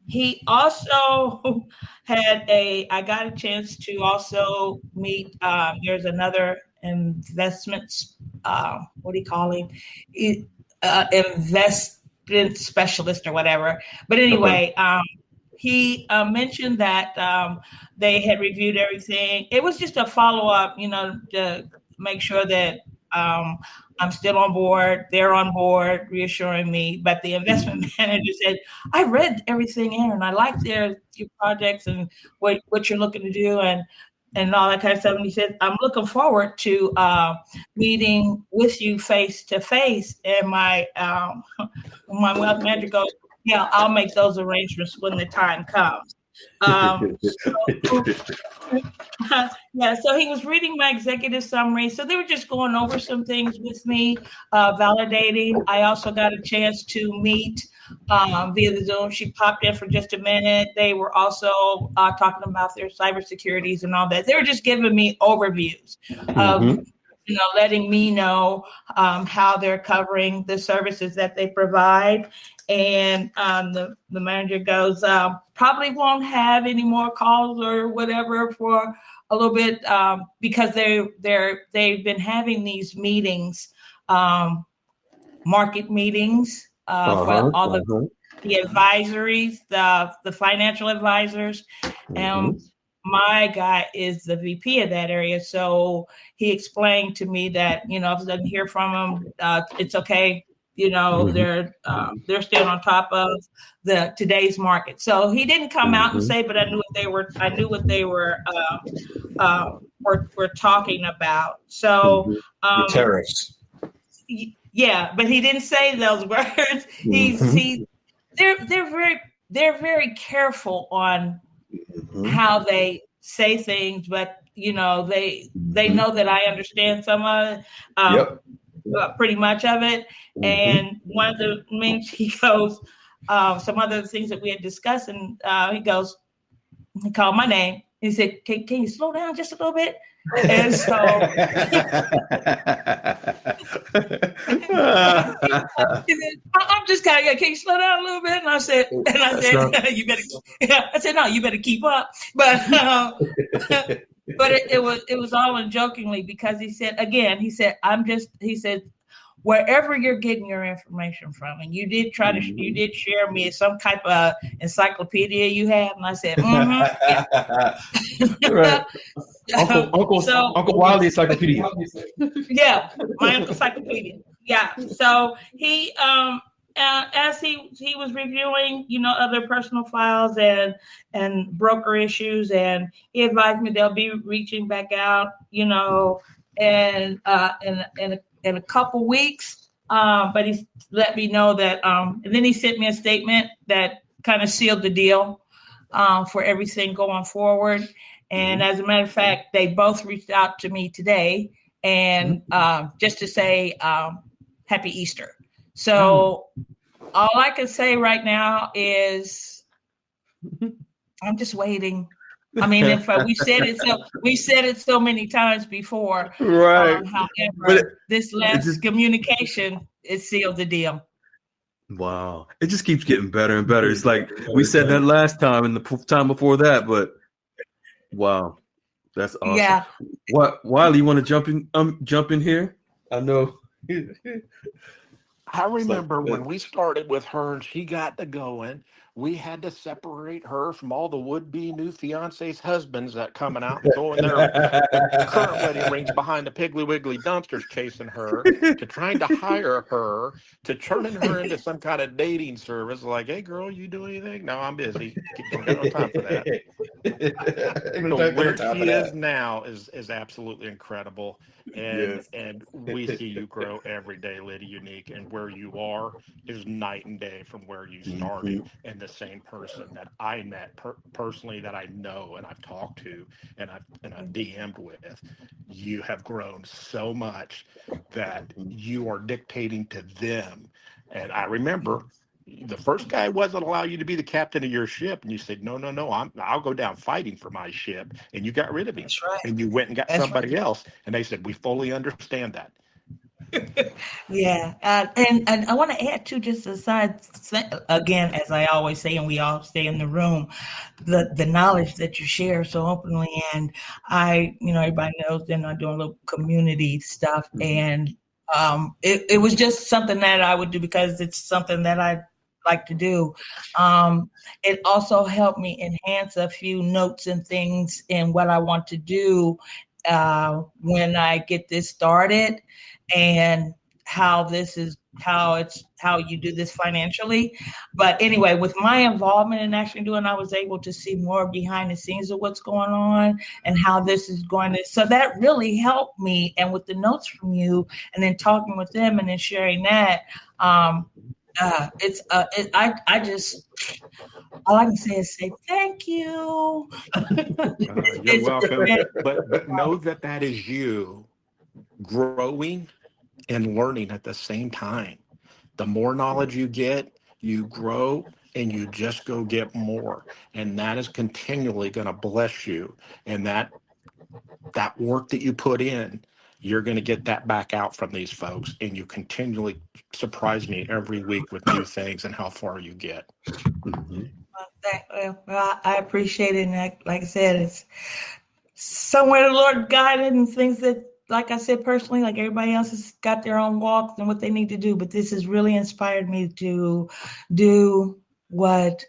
He also I got a chance to also meet, there's another investments, what do you call him? Investment specialist or whatever. But anyway, he mentioned that they had reviewed everything. It was just a follow-up, to make sure that I'm still on board. They're on board, reassuring me. But the investment manager said, I read everything, Aaron. I like your projects and what you're looking to do and all that kind of stuff. And he said, I'm looking forward to meeting with you face to face. And my wealth manager goes, yeah, I'll make those arrangements when the time comes. So he was reading my executive summary. So they were just going over some things with me, validating. I also got a chance to meet via the Zoom. She popped in for just a minute. They were also talking about their cybersecurities and all that. They were just giving me overviews of, letting me know how they're covering the services that they provide. And the manager goes, probably won't have any more calls or whatever for a little bit, because they've been having these meetings, market meetings for all the advisories, the financial advisors. And my guy is the VP of that area. So he explained to me that, if I doesn't hear from him, it's okay. They're still on top of today's market. So he didn't come out and say, but I knew what they were talking about. So the tariffs. Yeah, but he didn't say those words. They're very careful on how they say things, but they know that I understand some of it. Pretty much of it. And one of the things he goes, some other things that we had discussed, and he called my name. He said, can you slow down just a little bit? And so I'm just kind of, can you slow down a little bit? And I said, you better. I said, no, you better keep up. But but it was all jokingly, because he said, wherever you're getting your information from, and you did share me some type of encyclopedia you have, and I said, right. Uncle Wiley encyclopedia. Yeah, my encyclopedia. Yeah. So he as he was reviewing, other personal files and broker issues, and he advised me they'll be reaching back out, and in a couple weeks. But he let me know that, and then he sent me a statement that kind of sealed the deal for everything going forward. And as a matter of fact, they both reached out to me today, and just to say Happy Easter. So all I can say right now is I'm just waiting. I mean, if we said it so many times before. Right. However, this last communication, it sealed the deal. Wow. It just keeps getting better and better. It's like we said that last time and the time before that, but wow. That's awesome. Yeah. What, Wiley, you want to jump in here? I know. I remember when we started with her and she got to going, we had to separate her from all the would-be new fiancés' husbands that coming out and throwing their current wedding rings behind the Piggly Wiggly dumpsters chasing her, to trying to hire her, to turning her into some kind of dating service. Like, hey, girl, you do anything? No, I'm busy. Don't got no time for that. So where she is now is absolutely incredible. And we see you grow every day, Lady Unique, and where you are is night and day from where you started. And the same person that I met personally, that I know and I've talked to and I've DM'd with, you have grown so much that you are dictating to them. And I remember the first guy wasn't allow you to be the captain of your ship, and you said, no, I'll go down fighting for my ship, and you got rid of him. That's right. And you went and got somebody else, and they said, we fully understand that. Yeah, and I want to add too, just aside, again, as I always say, and we all stay in the room, the knowledge that you share so openly, and everybody knows that I'm doing a little community stuff, and it was just something that I would do because it's something that I like to do. It also helped me enhance a few notes and things in what I want to do when I get this started, and how you do this financially. But anyway, with my involvement in actually doing, I was able to see more behind the scenes of what's going on and how this is going to, so that really helped me. And with the notes from you and then talking with them and then sharing that, I just, all I can say is say thank you. You're welcome. But know that is you growing and learning at the same time. The more knowledge you get, you grow and you just go get more. And that is continually going to bless you. And that work that you put in, you're going to get that back out from these folks. And you continually surprise me every week with new things and how far you get. Well, I appreciate it. And like I said, it's somewhere the Lord guided and things that, like I said, personally, like everybody else has got their own walks and what they need to do. But this has really inspired me to do what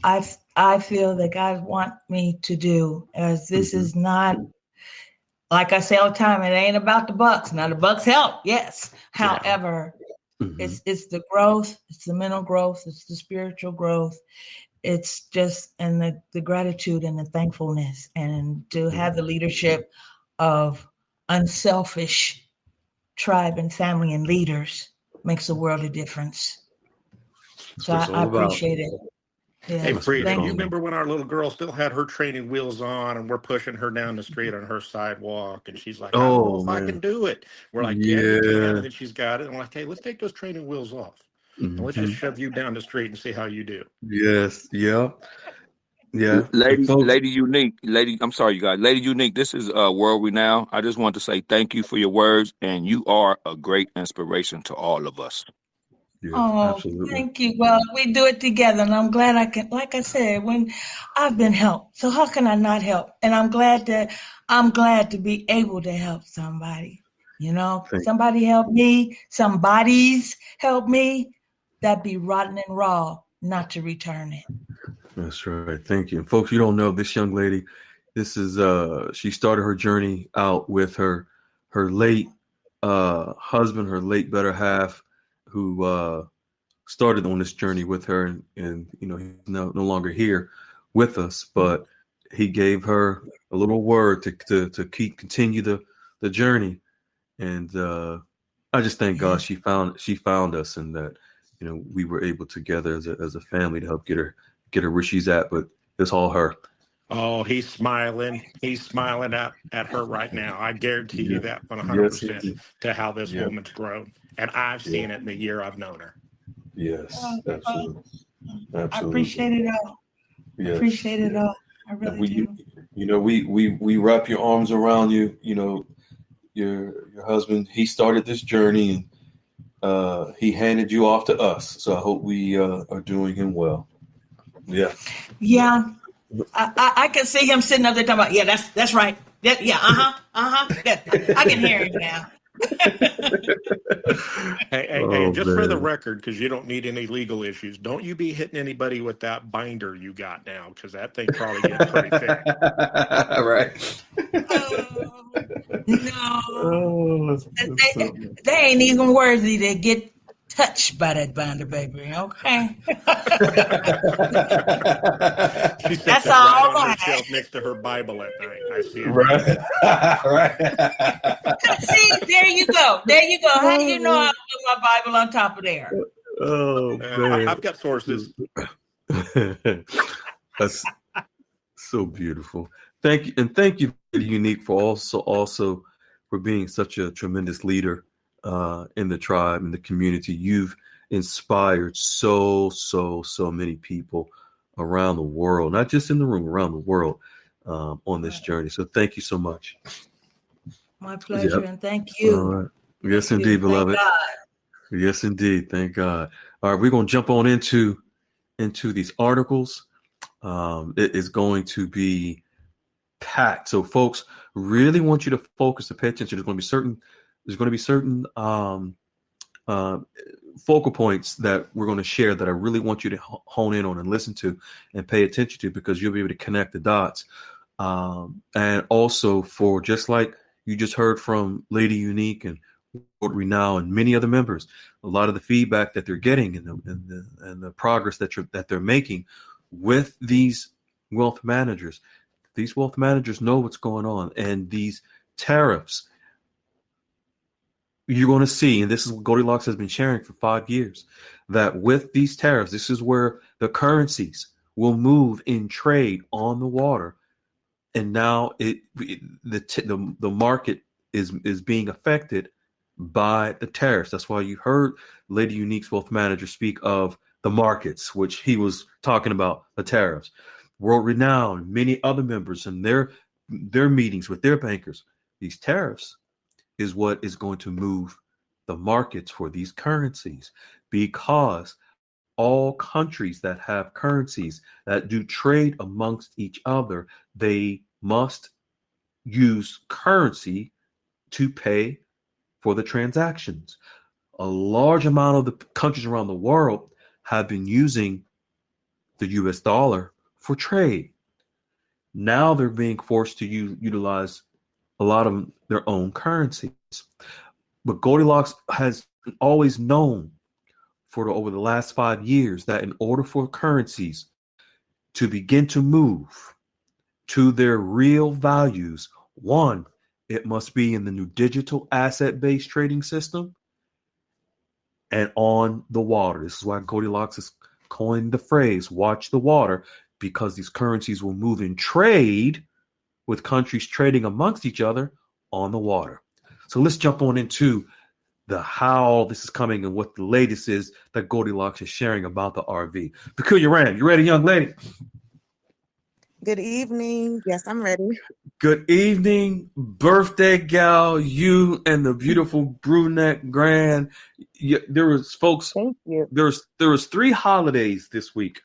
I feel that God wants me to do. As this is not, like I say all the time, it ain't about the bucks. Now the bucks help, yes. However, it's the growth, it's the mental growth, it's the spiritual growth. It's just, and the gratitude and the thankfulness, and to have the leadership of unselfish tribe and family and leaders makes a world of difference. So I appreciate it. Yeah. Hey, Frida, you remember when our little girl still had her training wheels on and we're pushing her down the street on her sidewalk and she's like, I don't know if I can do it. We're like, yeah, you can. And then she's got it. And I'm like, hey, let's take those training wheels off. And let's just shove you down the street and see how you do. Yes. Yeah. Yeah. Lady Unique, I'm sorry, you guys. Lady Unique, this is World Renown. I just want to say thank you for your words, and you are a great inspiration to all of us. Yes, absolutely. Thank you. Well, we do it together, and I'm glad I can, like I said, when I've been helped. So how can I not help? And I'm glad to be able to help somebody. Somebody help me, somebody's help me. That'd be rotten and raw not to return it. That's right. Thank you. And folks, you don't know this young lady. This is she started her journey out with her late husband, her late better half, who started on this journey with her, and he's no longer here with us, but he gave her a little word to continue the journey. And I just thank God she found us, and that we were able together as a family to help get her where she's at. But it's all her. Oh, he's smiling. He's smiling at her right now. I guarantee you that Yes, 100% to how this yeah, woman's grown. And I've yeah. seen it in the year I've known her. Yes, absolutely. I appreciate it all. Yes, Appreciate it all. I really do. We wrap your arms around you. Your husband, he started this journey, and he handed you off to us. So I hope we are doing him well. Yeah. Yeah. I can see him sitting up there talking about, yeah, that's right. Yeah, yeah, I can hear him now. Hey, just for the record, because you don't need any legal issues, don't you be hitting anybody with that binder you got now, because that thing probably gets pretty thick. Right. No. They ain't even worthy to get touched by that binder, baby. Okay. She sits That's it all right on her right. shelf next to her Bible at night. I see it. Right. Right. See, there you go. How do you know I put my Bible on top of there? Oh man, I've got sources. That's so beautiful. Thank you, and thank you, Unique, for also for being such a tremendous leader in the tribe, in the community. You've inspired so many people around the world, not just in the room, around the world, on this journey. So thank you so much. My pleasure, and thank you. All right. Yes, indeed, beloved. Thank God. Yes, indeed. Thank God. All right, we're going to jump on into these articles. It is going to be packed. So, folks, really want you to focus and pay attention. There's going to be certain focal points that we're going to share that I really want you to hone in on and listen to and pay attention to, because you'll be able to connect the dots. And also, for just like you just heard from Lady Unique and World Renown and many other members, a lot of the feedback that they're getting and the progress that they're making with these wealth managers. These wealth managers know what's going on, and these tariffs, you're going to see, and this is what Goldilocks has been sharing for 5 years, that with these tariffs, this is where the currencies will move in trade on the water. And now the market is being affected by the tariffs. That's why you heard Lady Unique's wealth manager speak of the markets, which he was talking about the tariffs. World Renown, many other members in their meetings with their bankers, these tariffs is what is going to move the markets for these currencies, because all countries that have currencies that do trade amongst each other, they must use currency to pay for the transactions. A large amount of the countries around the world have been using the US dollar for trade. Now they're being forced to utilize a lot of their own currencies. But Goldilocks has always known over the last 5 years that in order for currencies to begin to move to their real values, one, it must be in the new digital asset-based trading system and on the water. This is why Goldilocks has coined the phrase, watch the water, because these currencies will move in trade with countries trading amongst each other on the water. So let's jump on into how this is coming and what the latest is that Goldilocks is sharing about the RV. Peculiar Ram, you ready, young lady? Good evening. Yes, I'm ready. Good evening, birthday gal, you and the beautiful brunette grand. There was, folks, Thank you. There was 3 holidays this week.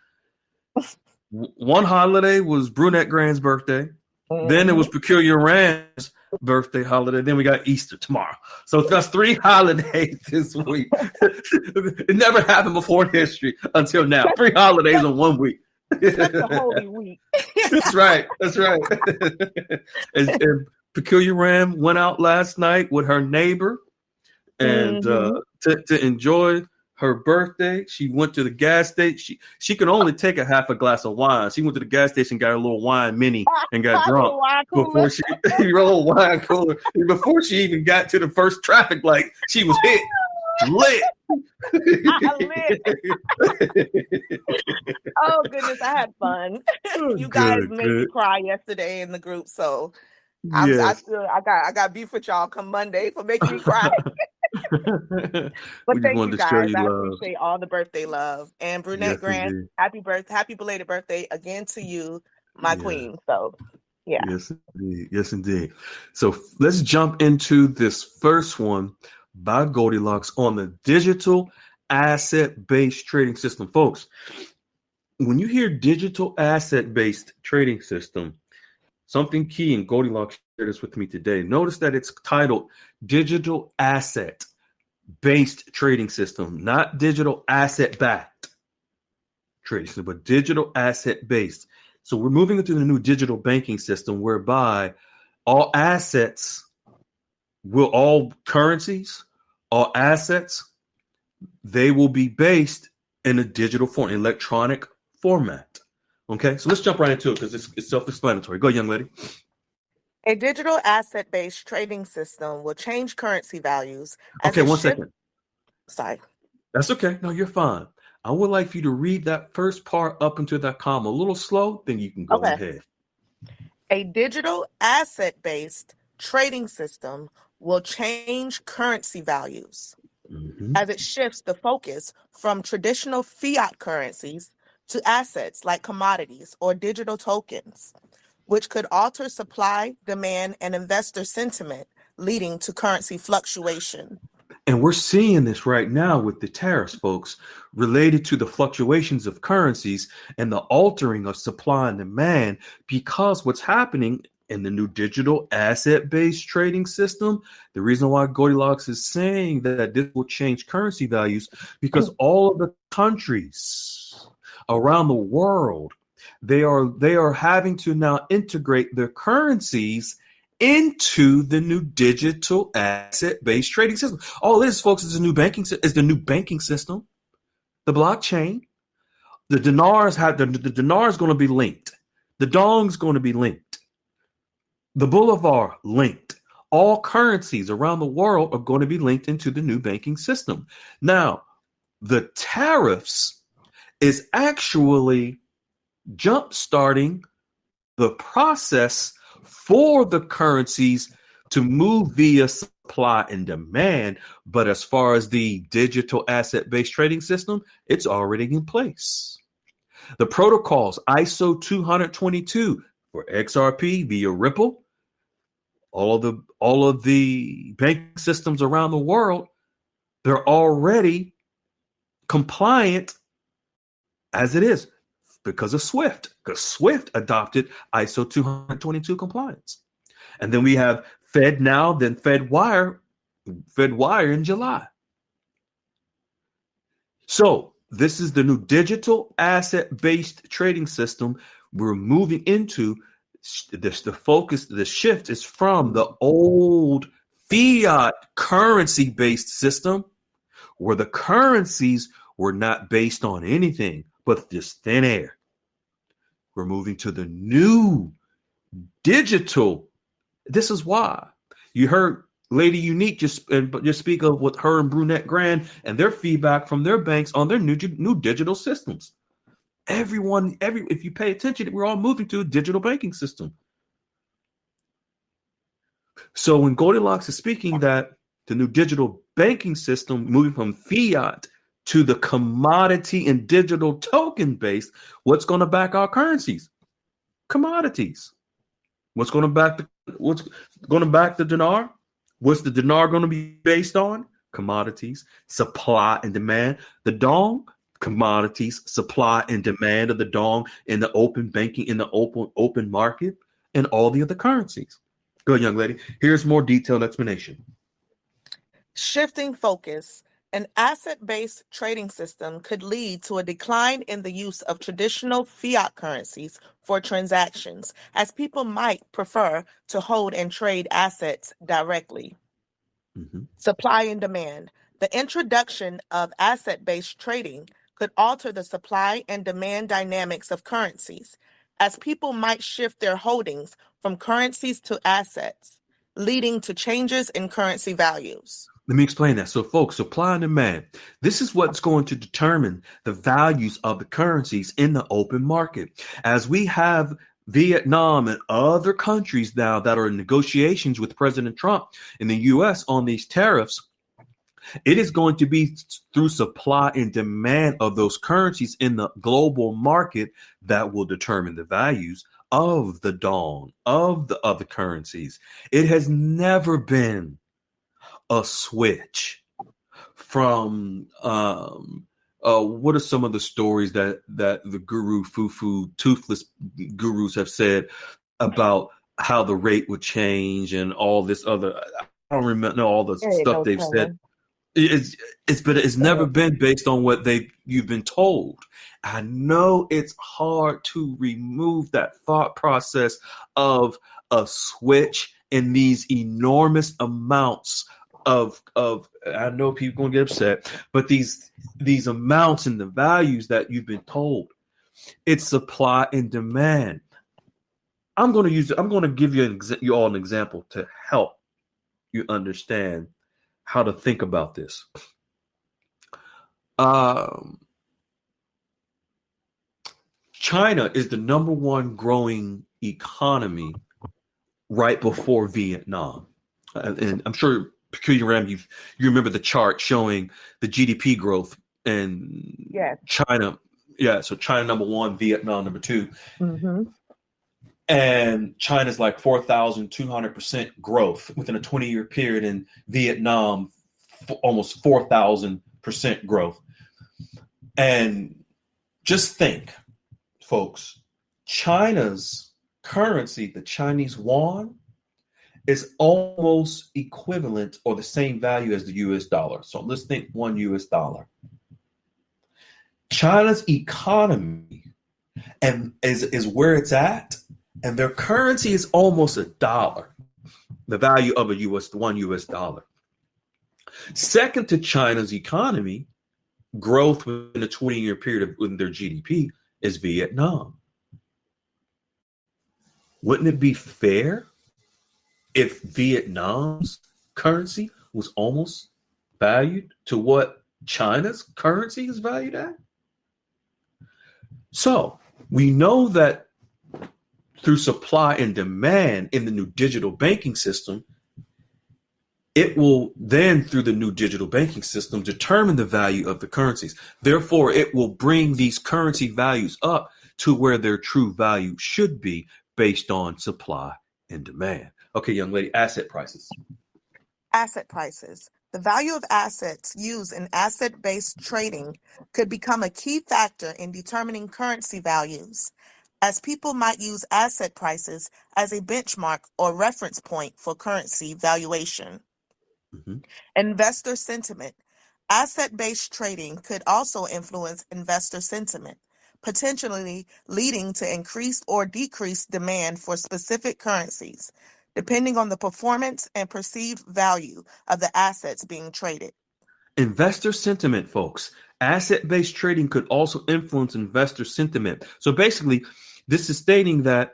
One holiday was brunette grand's birthday. Then it was Peculiar Ram's birthday holiday. Then we got Easter tomorrow. So that's 3 holidays this week. It never happened before in history until now. 3 holidays in 1 week. Such a holy week. That's right. And Peculiar Ram went out last night with her neighbor and to enjoy her birthday. She went to the gas station. She could only take a half a glass of wine. She went to the gas station, got a little wine mini, and got drunk before she a little wine cooler. Before she even got to the first traffic light, she was hit. Lit. Lit. Oh goodness, I had fun. You guys made me cry yesterday in the group, so I got beef with y'all come Monday for making me cry. But thank you guys. I appreciate all the birthday love. And Brunette Grant, happy belated birthday again to you, my queen. So yeah. Yes, indeed. Yes, indeed. So let's jump into this first one by Goldilocks on the digital asset-based trading system. Folks, when you hear digital asset-based trading system, something key, and Goldilocks shared this with me today. Notice that it's titled digital asset-based trading system, not digital asset-backed trading system, but digital asset-based. So we're moving into the new digital banking system whereby all assets all currencies, all assets, they will be based in a digital form, electronic format. Okay, so let's jump right into it because it's self-explanatory. Go, young lady. A digital asset-based trading system will change currency values. Okay, one second. Sorry. That's okay. No, you're fine. I would like for you to read that first part up into that comma a little slow, then you can go ahead. A digital asset-based trading system will change currency values as it shifts the focus from traditional fiat currencies to assets like commodities or digital tokens, which could alter supply, demand, and investor sentiment, leading to currency fluctuation. And we're seeing this right now with the tariffs, folks, related to the fluctuations of currencies and the altering of supply and demand, because what's happening in the new digital asset-based trading system, the reason why Goldilocks is saying that this will change currency values, because all of the countries around the world, they are having to now integrate their currencies into the new digital asset-based trading system. All this, folks, is the new banking system, the blockchain. The dinar is going to be linked. The dong's going to be linked. The bolivar linked. All currencies around the world are going to be linked into the new banking system. Now, the tariffs is actually jump-starting the process for the currencies to move via supply and demand. But as far as the digital asset-based trading system, it's already in place. The protocols, ISO 222 for XRP via Ripple, all of the banking systems around the world, they're already compliant as it is because of Swift, because Swift adopted ISO 222 compliance. And then we have FedNow, then FedWire in July. So this is the new digital asset-based trading system we're moving into. The shift is from the old fiat currency-based system where the currencies were not based on anything but just thin air. We're moving to the new digital. This is why you heard Lady Unique just speak of with her and Brunette Grand and their feedback from their banks on their new digital systems. If you pay attention, we're all moving to a digital banking system. So when Goldilocks is speaking that the new digital banking system moving from fiat to the commodity and digital token based, what's going to back our currencies? Commodities. What's going to back the dinar? What's the dinar going to be based on? Commodities, supply and demand. The dong, commodities, supply and demand of the dong in the open banking, in the open market, and all the other currencies. Good, young lady. Here's more detailed explanation. Shifting focus. An asset-based trading system could lead to a decline in the use of traditional fiat currencies for transactions, as people might prefer to hold and trade assets directly. Supply and demand. The introduction of asset-based trading could alter the supply and demand dynamics of currencies, as people might shift their holdings from currencies to assets, leading to changes in currency values. Let me explain that. So, folks, supply and demand. This is what's going to determine the values of the currencies in the open market. As we have Vietnam and other countries now that are in negotiations with President Trump in the U.S. on these tariffs, it is going to be through supply and demand of those currencies in the global market that will determine the values of the dawn of the other currencies. It has never been a switch from what are some of the stories that the guru Fufu toothless gurus have said about how the rate would change and all this other. I don't remember all the stuff they've said. It's never been based on what you've been told. I know it's hard to remove that thought process of a switch in these enormous amounts of I know people gonna get upset, but these amounts and the values that you've been told, it's supply and demand. I'm going to give you all an example to help you understand how to think about this. China is the number one growing economy right before Vietnam, and I'm sure Peculiar Ram, you remember the chart showing the GDP growth in China. Yeah, so China number one, Vietnam number two. Mm-hmm. And China's like 4,200% growth within a 20-year period, and Vietnam almost 4,000% growth. And just think, folks, China's currency, the Chinese yuan, is almost equivalent or the same value as the US dollar. So let's think $1 US. China's economy and is where it's at, and their currency is almost $1, the value of $1 US. Second to China's economy, growth within a 20-year period within their GDP is Vietnam. Wouldn't it be fair if Vietnam's currency was almost valued to what China's currency is valued at? So we know that through supply and demand in the new digital banking system, it will then, through the new digital banking system, determine the value of the currencies. Therefore, it will bring these currency values up to where their true value should be based on supply and demand. Okay, young lady, asset prices. Asset prices. The value of assets used in asset-based trading could become a key factor in determining currency values, as people might use asset prices as a benchmark or reference point for currency valuation. Mm-hmm. Investor sentiment. Asset-based trading could also influence investor sentiment, potentially leading to increased or decreased demand for specific currencies, depending on the performance and perceived value of the assets being traded. Investor sentiment, folks. Asset-based trading could also influence investor sentiment. So basically, this is stating that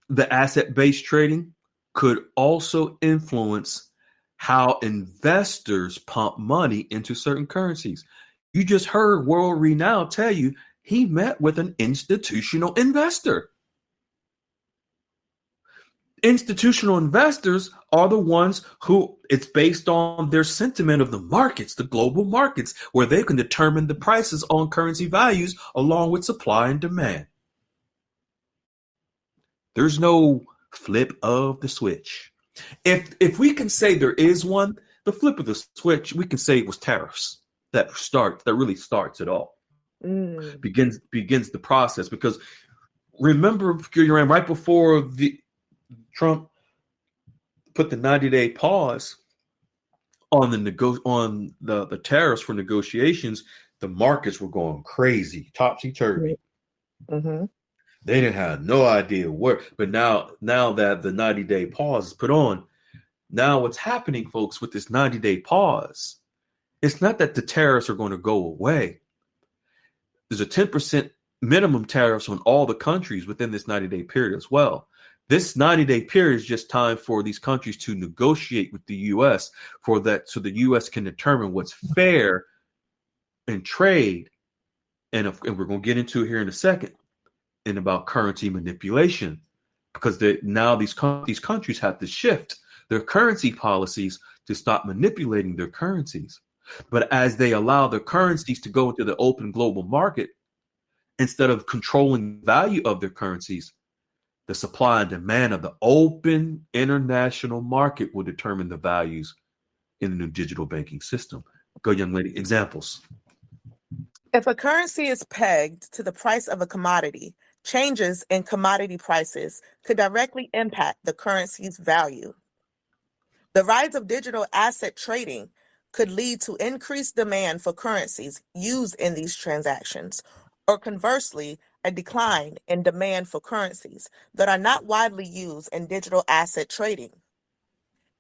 the asset-based trading could also influence how investors pump money into certain currencies. You just heard World Renown tell you he met with an institutional investor. Institutional investors are the ones who it's based on their sentiment of the markets, the global markets, where they can determine the prices on currency values along with supply and demand. There's no flip of the switch. If we can say there is one, the flip of the switch, we can say it was tariffs that really starts it all. Begins the process, because remember, right before Trump put the 90-day pause on the tariffs for negotiations, the markets were going crazy, topsy-turvy. Mm-hmm. They didn't have no idea where. But now that the 90-day pause is put on, now what's happening, folks, with this 90-day pause it's not that the tariffs are going to go away. There's a 10% minimum tariffs on all the countries within this 90-day period as well. This 90-day period is just time for these countries to negotiate with the U.S. for that, so the U.S. can determine what's fair in trade. And we're going to get into it here in a second, and about currency manipulation, because now these countries have to shift their currency policies to stop manipulating their currencies. But as they allow their currencies to go into the open global market, instead of controlling the value of their currencies, the supply and demand of the open international market will determine the values in the new digital banking system. Go, young lady. Examples. If a currency is pegged to the price of a commodity, changes in commodity prices could directly impact the currency's value. The rise of digital asset trading could lead to increased demand for currencies used in these transactions, or conversely, a decline in demand for currencies that are not widely used in digital asset trading.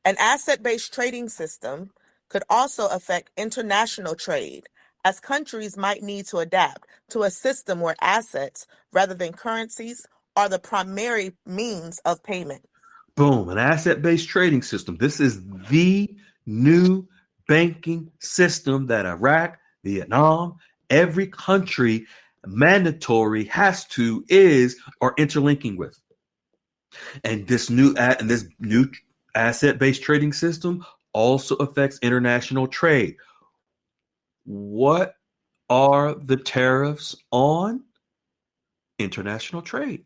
An asset-based trading system could also affect international trade, as countries might need to adapt to a system where assets, rather than currencies, are the primary means of payment. Boom, an asset-based trading system. This is the new banking system that Iraq, Vietnam, every country mandatory has to, is, or interlinking with. And this new asset-based trading system also affects international trade. What are the tariffs on international trade?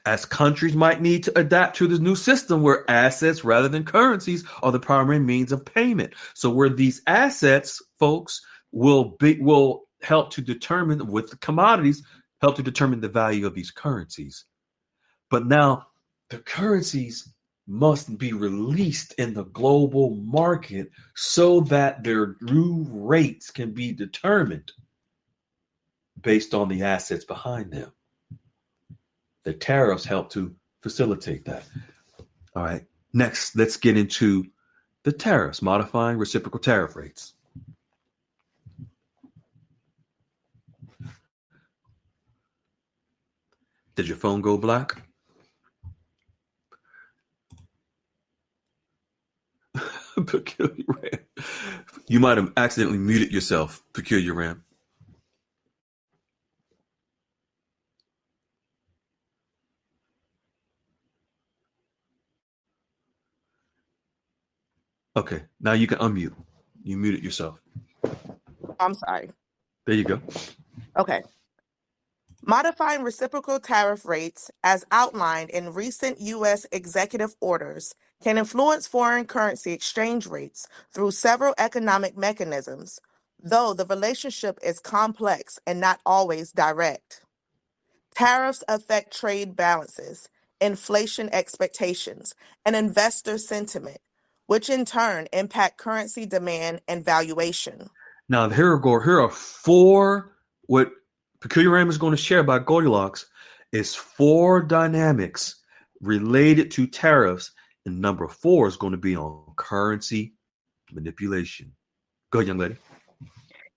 As countries might need to adapt to this new system where assets rather than currencies are the primary means of payment. So where these assets, folks, will help to determine, with the commodities, help to determine the value of these currencies. But now the currencies must be released in the global market so that their new rates can be determined based on the assets behind them. The tariffs help to facilitate that. All right. Next, let's get into the tariffs, modifying reciprocal tariff rates. Did your phone go black? Peculiar Ram. You might have accidentally muted yourself, Peculiar Ram. Okay, now you can unmute. You muted yourself. I'm sorry. There you go. Okay. Modifying reciprocal tariff rates, as outlined in recent U.S. executive orders, can influence foreign currency exchange rates through several economic mechanisms, though the relationship is complex and not always direct. Tariffs affect trade balances, inflation expectations, and investor sentiment, which in turn impact currency demand and valuation. Now, here are four, what Peculiar Ram is going to share about Goldilocks is four dynamics related to tariffs, and number 4 is going to be on currency manipulation. Go, young lady.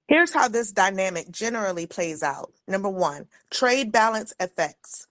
Here's how this dynamic generally plays out. Number 1, trade balance effects.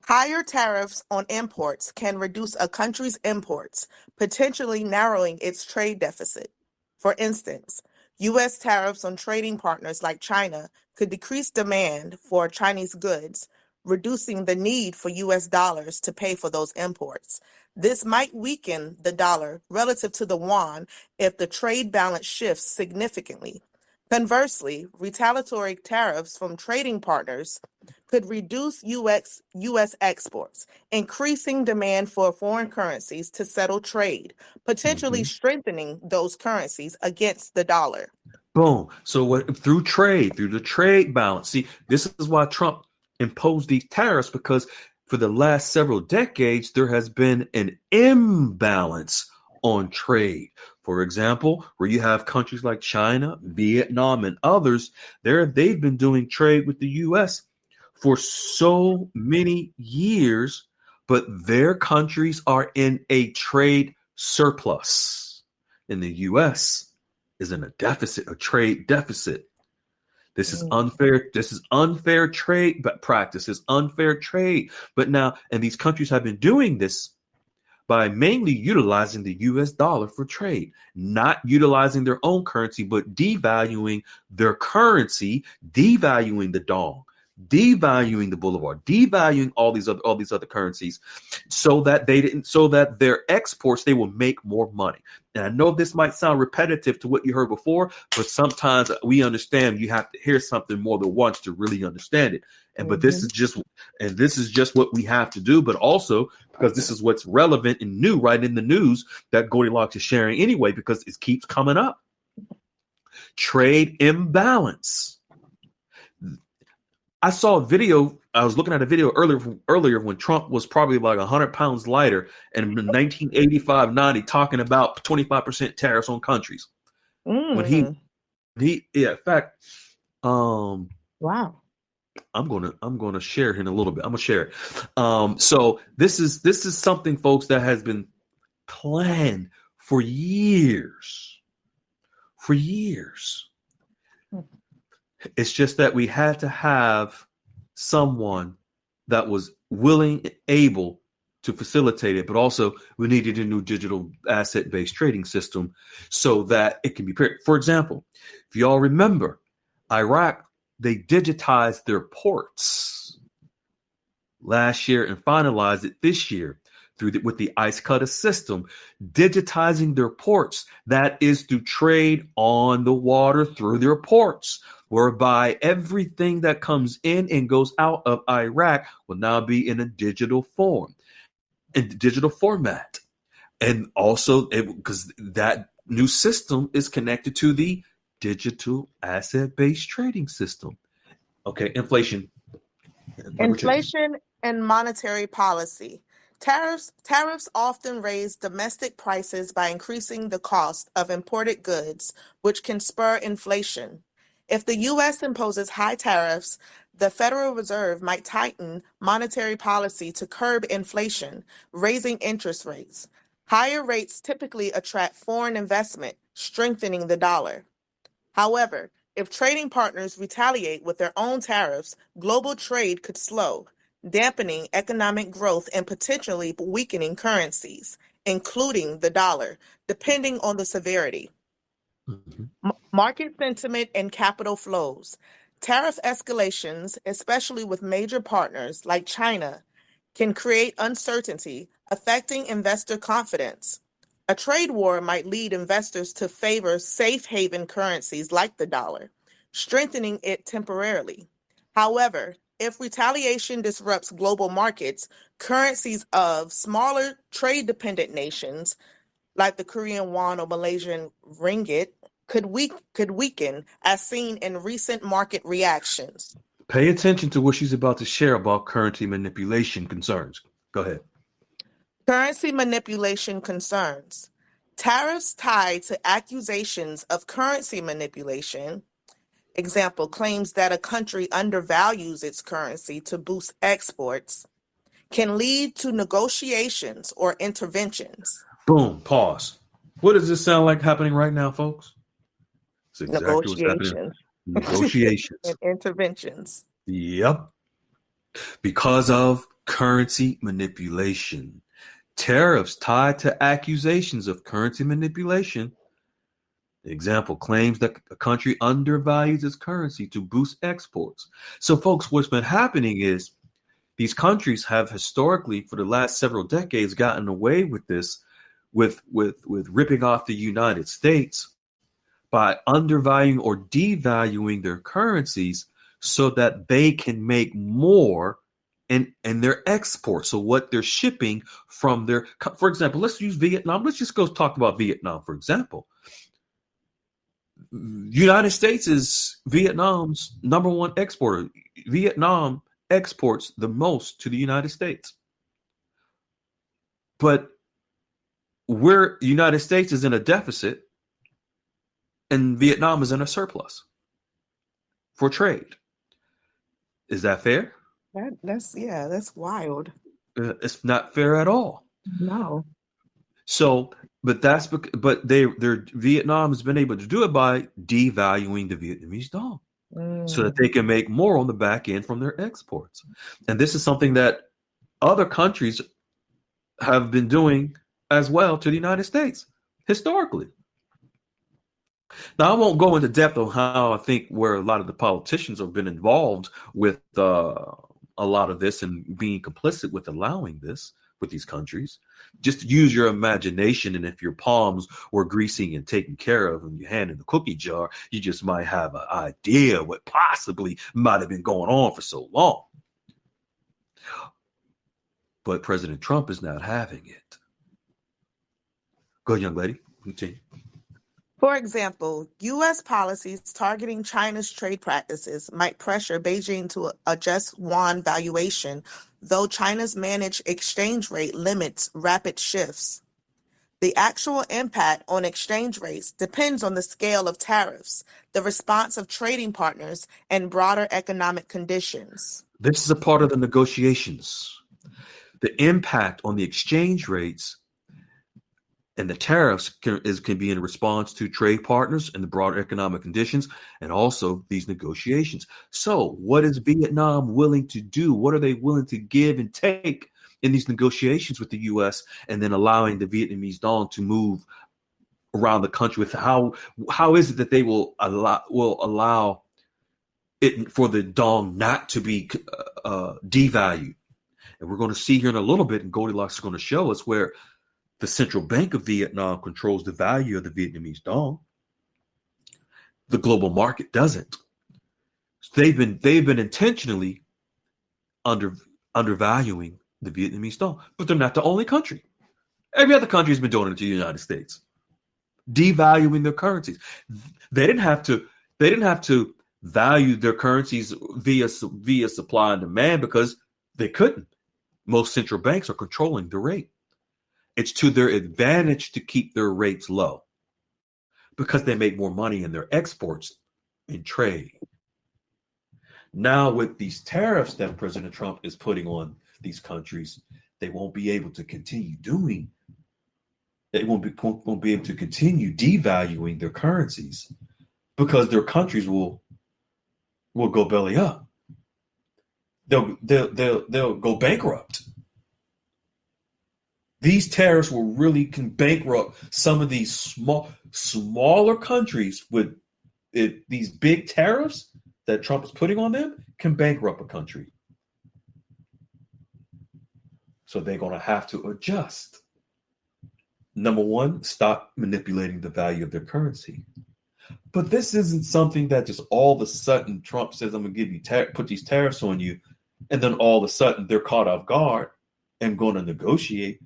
Higher tariffs on imports can reduce a country's imports, potentially narrowing its trade deficit. For instance, U.S. tariffs on trading partners like China could decrease demand for Chinese goods, reducing the need for U.S. dollars to pay for those imports. This might weaken the dollar relative to the yuan if the trade balance shifts significantly. Conversely, retaliatory tariffs from trading partners could reduce U.S. exports, increasing demand for foreign currencies to settle trade, potentially strengthening those currencies against the dollar. Boom. So through the trade balance. See, this is why Trump imposed these tariffs, because for the last several decades, there has been an imbalance on trade. For example, where you have countries like China, Vietnam, and others, they've been doing trade with the U.S. for so many years, but their countries are in a trade surplus. In the U.S., is in a deficit, a trade deficit. This is unfair. This is unfair trade practice. It's unfair trade. But now, and these countries have been doing this by mainly utilizing the US dollar for trade, not utilizing their own currency, but devaluing their currency, devaluing the dong, devaluing the bolivar, devaluing all these other currencies, so that their exports, they will make more money. And I know this might sound repetitive to what you heard before, but sometimes we understand you have to hear something more than once to really understand it. And but this is just what we have to do, but also because this is what's relevant and new right in the news that Goldilocks is sharing anyway, because it keeps coming up. Trade imbalance. I saw a video. I was looking at a video earlier when Trump was probably like 100 pounds lighter, and in 1985-90 talking about 25% tariffs on countries. When in fact, wow. I'm gonna share it in a little bit. I'm gonna share it. So this is something, folks, that has been planned for years. For years. It's just that we had to have someone that was willing and able to facilitate it, but also we needed a new digital asset-based trading system so that it can be paired. For example, if you all remember, Iraq, they digitized their ports last year and finalized it this year with the ICE cutter system, digitizing their ports. That is to trade on the water through their ports, whereby everything that comes in and goes out of Iraq will now be in a digital form, in digital format. And also, because that new system is connected to the digital asset-based trading system. Okay, inflation. Inflation and monetary policy. Tariffs often raise domestic prices by increasing the cost of imported goods, which can spur inflation. If the U.S. imposes high tariffs, the Federal Reserve might tighten monetary policy to curb inflation, raising interest rates. Higher rates typically attract foreign investment, strengthening the dollar. However, if trading partners retaliate with their own tariffs, global trade could slow, dampening economic growth and potentially weakening currencies, including the dollar, depending on the severity. Market sentiment and capital flows. Tariff escalations, especially with major partners like China, can create uncertainty, affecting investor confidence. A trade war might lead investors to favor safe haven currencies like the dollar, strengthening it temporarily. However, if retaliation disrupts global markets, currencies of smaller trade-dependent nations, like the Korean won or Malaysian ringgit, could weaken, as seen in recent market reactions. Pay attention to what she's about to share about currency manipulation concerns. Go ahead. Currency manipulation concerns. Tariffs tied to accusations of currency manipulation, example, claims that a country undervalues its currency to boost exports, can lead to negotiations or interventions. Boom, pause. What does this sound like happening right now, folks? It's exactly what's happening. Negotiations. And interventions. Yep. Because of currency manipulation. Tariffs tied to accusations of currency manipulation. Example, claims that a country undervalues its currency to boost exports. So, folks, what's been happening is these countries have historically, for the last several decades, gotten away with this, with ripping off the United States by undervaluing or devaluing their currencies so that they can make more in their exports. So what they're shipping from their, for example, let's use Vietnam. Let's just go talk about Vietnam, for example. United States is Vietnam's number one exporter. Vietnam exports the most to the United States. But the United States is in a deficit and Vietnam is in a surplus for trade. Is that fair? That's wild. It's not fair at all. No. So but Vietnam has been able to do it by devaluing the Vietnamese dong, so that they can make more on the back end from their exports. And this is something that other countries have been doing as well to the United States historically. Now, I won't go into depth on how I think where a lot of the politicians have been involved with a lot of this and being complicit with allowing this with these countries. Just use your imagination, and if your palms were greasing and taken care of and your hand in the cookie jar, you just might have an idea what possibly might have been going on for so long. But President Trump is not having it. Go ahead, young lady. Continue. For example, U.S. policies targeting China's trade practices might pressure Beijing to adjust yuan valuation, though China's managed exchange rate limits rapid shifts. The actual impact on exchange rates depends on the scale of tariffs, the response of trading partners, and broader economic conditions. This is a part of the negotiations. The impact on the exchange rates and the tariffs can be in response to trade partners and the broader economic conditions, and also these negotiations. So what is Vietnam willing to do? What are they willing to give and take in these negotiations with the U.S., and then allowing the Vietnamese dong to move around the country? With how is it that they will allow it for the dong not to be devalued? And we're going to see here in a little bit, and Goldilocks is going to show us where the Central Bank of Vietnam controls the value of the Vietnamese dong. The global market doesn't. They've been intentionally undervaluing the Vietnamese dong, but they're not the only country. Every other country has been doing it to the United States, devaluing their currencies. They didn't have to value their currencies via supply and demand because they couldn't. Most central banks are controlling the rate. It's to their advantage to keep their rates low because they make more money in their exports in trade. Now, with these tariffs that President Trump is putting on these countries, they won't be able to continue doing. They won't be able to continue devaluing their currencies because their countries will go belly up. They'll go bankrupt. These tariffs will really can bankrupt some of these smaller countries with these big tariffs that Trump is putting on them can bankrupt a country. So they're going to have to adjust. Number one, stop manipulating the value of their currency. But this isn't something that just all of a sudden Trump says, I'm going to give you put these tariffs on you, and then all of a sudden they're caught off guard and going to negotiate.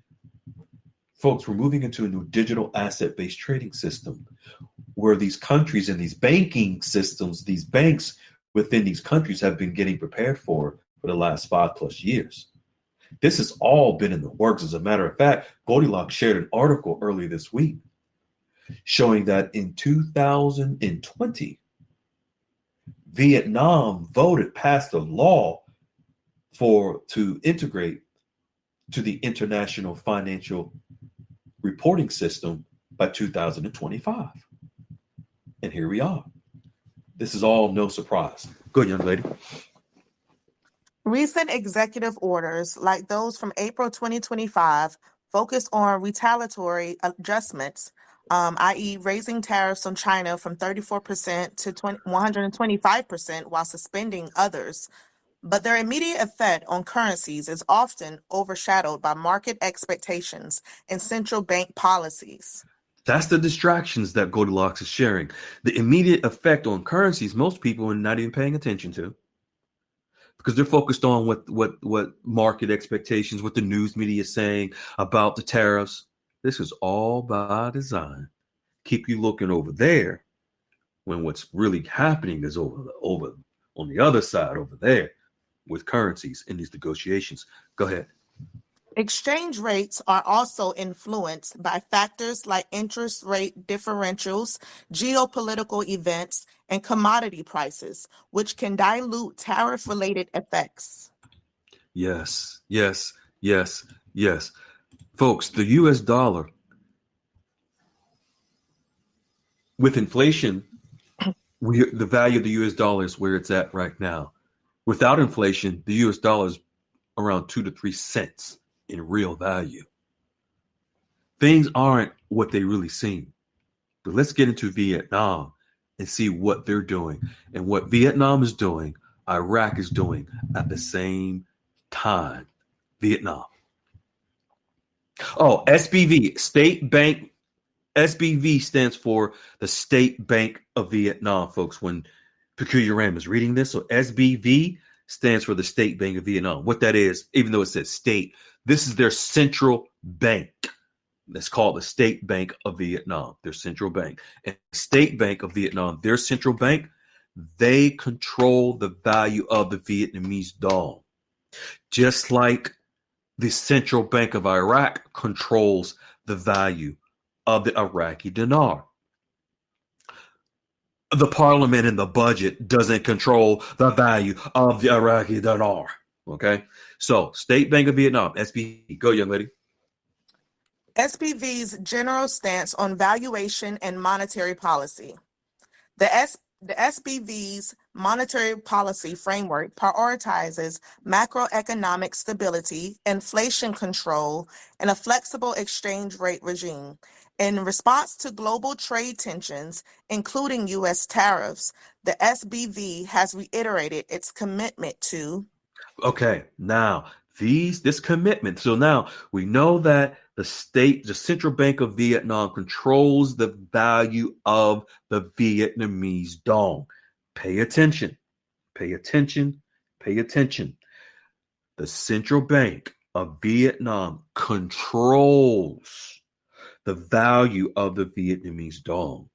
Folks, we're moving into a new digital asset-based trading system where these countries and these banking systems, these banks within these countries have been getting prepared for the last 5+ years. This has all been in the works. As a matter of fact, Goldilocks shared an article earlier this week showing that in 2020, Vietnam passed a law to integrate to the international financial reporting system by 2025. And here we are. This is all no surprise. Good, young lady. Recent executive orders, like those from April 2025, focus on retaliatory adjustments, i.e., raising tariffs on China from 34% to 125% while suspending others. But their immediate effect on currencies is often overshadowed by market expectations and central bank policies. That's the distractions that Goldilocks is sharing. The immediate effect on currencies, most people are not even paying attention to because they're focused on what market expectations, what the news media is saying about the tariffs. This is all by design. Keep you looking over there when what's really happening is over on the other side over there with currencies in these negotiations. Go ahead. Exchange rates are also influenced by factors like interest rate differentials, geopolitical events, and commodity prices, which can dilute tariff-related effects. Yes. Folks, the U.S. dollar with inflation, the value of the U.S. dollar is where it's at right now. Without inflation, the U.S. dollar is around 2 to 3 cents in real value. Things aren't what they really seem. But let's get into Vietnam and see what they're doing. And what Vietnam is doing, Iraq is doing at the same time. Vietnam. Oh, SBV, State Bank. SBV stands for the State Bank of Vietnam, folks. When Peculiar Ram is reading this, so SBV stands for the State Bank of Vietnam. What that is, even though it says state, this is their central bank. That's called the State Bank of Vietnam, their central bank. And State Bank of Vietnam, their central bank, they control the value of the Vietnamese dong. Just like the Central Bank of Iraq controls the value of the Iraqi dinar. The parliament and the budget doesn't control the value of the Iraqi dinar. Okay? So, State Bank of Vietnam, SBV. Go, young lady. SBV's general stance on valuation and monetary policy. The SBV's monetary policy framework prioritizes macroeconomic stability, inflation control, and a flexible exchange rate regime. In response to global trade tensions, including U.S. tariffs, the SBV has reiterated its commitment to. Okay, now this commitment. So now we know that the Central Bank of Vietnam controls the value of the Vietnamese dong. Pay attention. Pay attention. Pay attention. The Central Bank of Vietnam controls the value of the Vietnamese dong.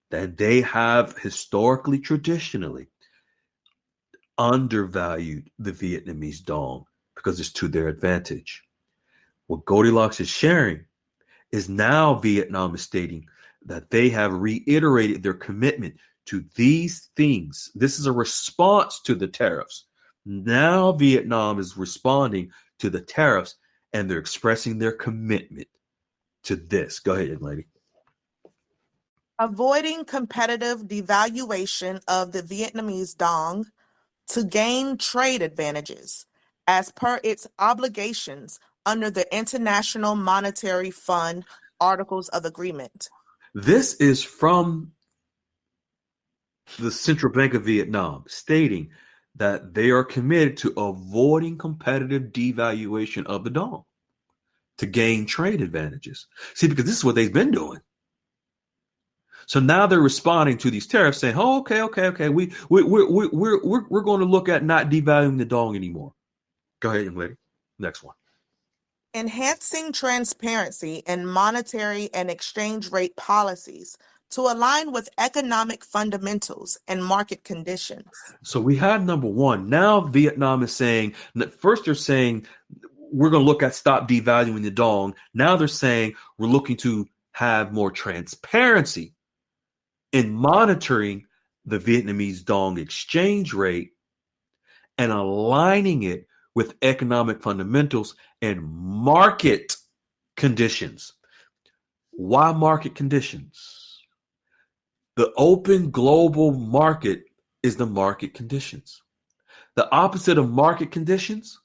That they have historically, traditionally undervalued the Vietnamese dong because it's to their advantage. What Goldilocks is sharing is now Vietnam is stating that they have reiterated their commitment to these things. This is a response to the tariffs. Now Vietnam is responding to the tariffs and they're expressing their commitment to this. Go ahead, young lady. Avoiding competitive devaluation of the Vietnamese dong to gain trade advantages as per its obligations under the International Monetary Fund Articles of Agreement. This is from the Central Bank of Vietnam stating that they are committed to avoiding competitive devaluation of the dong to gain trade advantages. See, because this is what they've been doing. So now they're responding to these tariffs, saying, "Oh, okay. We're going to look at not devaluing the dong anymore." Go ahead, young lady. Next one. Enhancing transparency in monetary and exchange rate policies to align with economic fundamentals and market conditions. So we had number one. Now Vietnam is saying, first they're saying we're going to look at stop devaluing the dong. Now they're saying we're looking to have more transparency in monitoring the Vietnamese dong exchange rate and aligning it with economic fundamentals and market conditions. Why market conditions? The open global market is the market conditions. The opposite of market conditions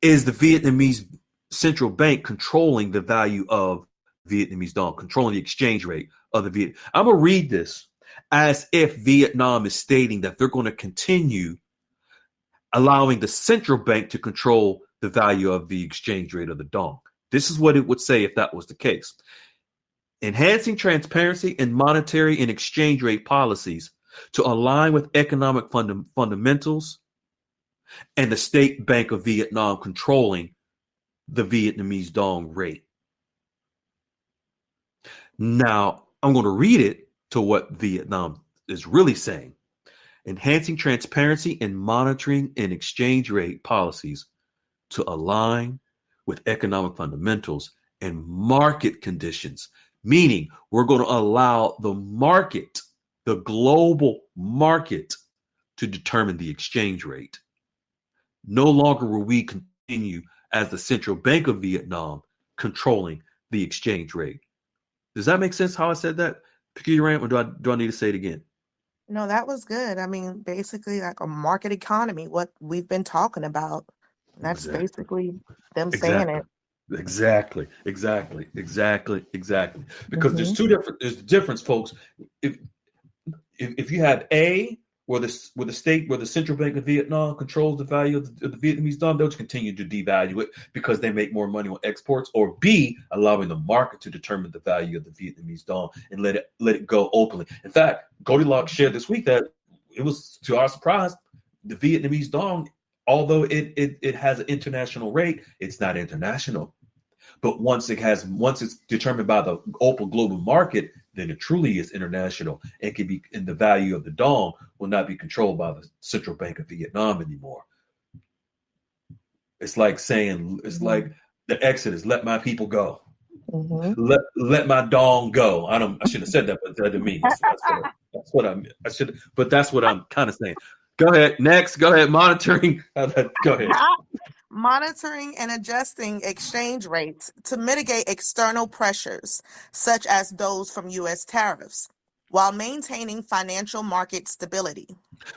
is the Vietnamese central bank controlling the value of Vietnamese dong, controlling the exchange rate of the Viet. I'm going to read this as if Vietnam is stating that they're going to continue allowing the central bank to control the value of the exchange rate of the dong. This is what it would say if that was the case. Enhancing transparency in monetary and exchange rate policies to align with economic fundamentals and the State Bank of Vietnam controlling the Vietnamese dong rate. Now, I'm going to read it to what Vietnam is really saying. Enhancing transparency in monitoring and exchange rate policies to align with economic fundamentals and market conditions, meaning we're going to allow the market, the global market, to determine the exchange rate. No longer will we continue as the Central Bank of Vietnam controlling the exchange rate. Does that make sense how I said that? Pick your rant, or do I need to say it again? No, that was good. I mean, basically like a market economy, what we've been talking about. That's Exactly. basically them saying Exactly. it. Exactly. Because there's there's a difference, folks. If you have A, where the central bank of Vietnam controls the value of the Vietnamese dong, they'll just continue to devalue it because they make more money on exports. Or B, allowing the market to determine the value of the Vietnamese dong and let it go openly. In fact, Goldilocks shared this week that it was, to our surprise, the Vietnamese dong, although it has an international rate, it's not international. But once it's determined by the open global market, then it truly is international. It can be, and the value of the dong will not be controlled by the Central Bank of Vietnam anymore. It's like saying, it's like the Exodus, let my people go. Let my dong go. I shouldn't have said that, but that didn't mean it. That's what I should, but that's what I'm kind of saying. Go ahead. Next, go ahead. Monitoring. Go ahead. Monitoring and adjusting exchange rates to mitigate external pressures, such as those from U.S. tariffs, while maintaining financial market stability.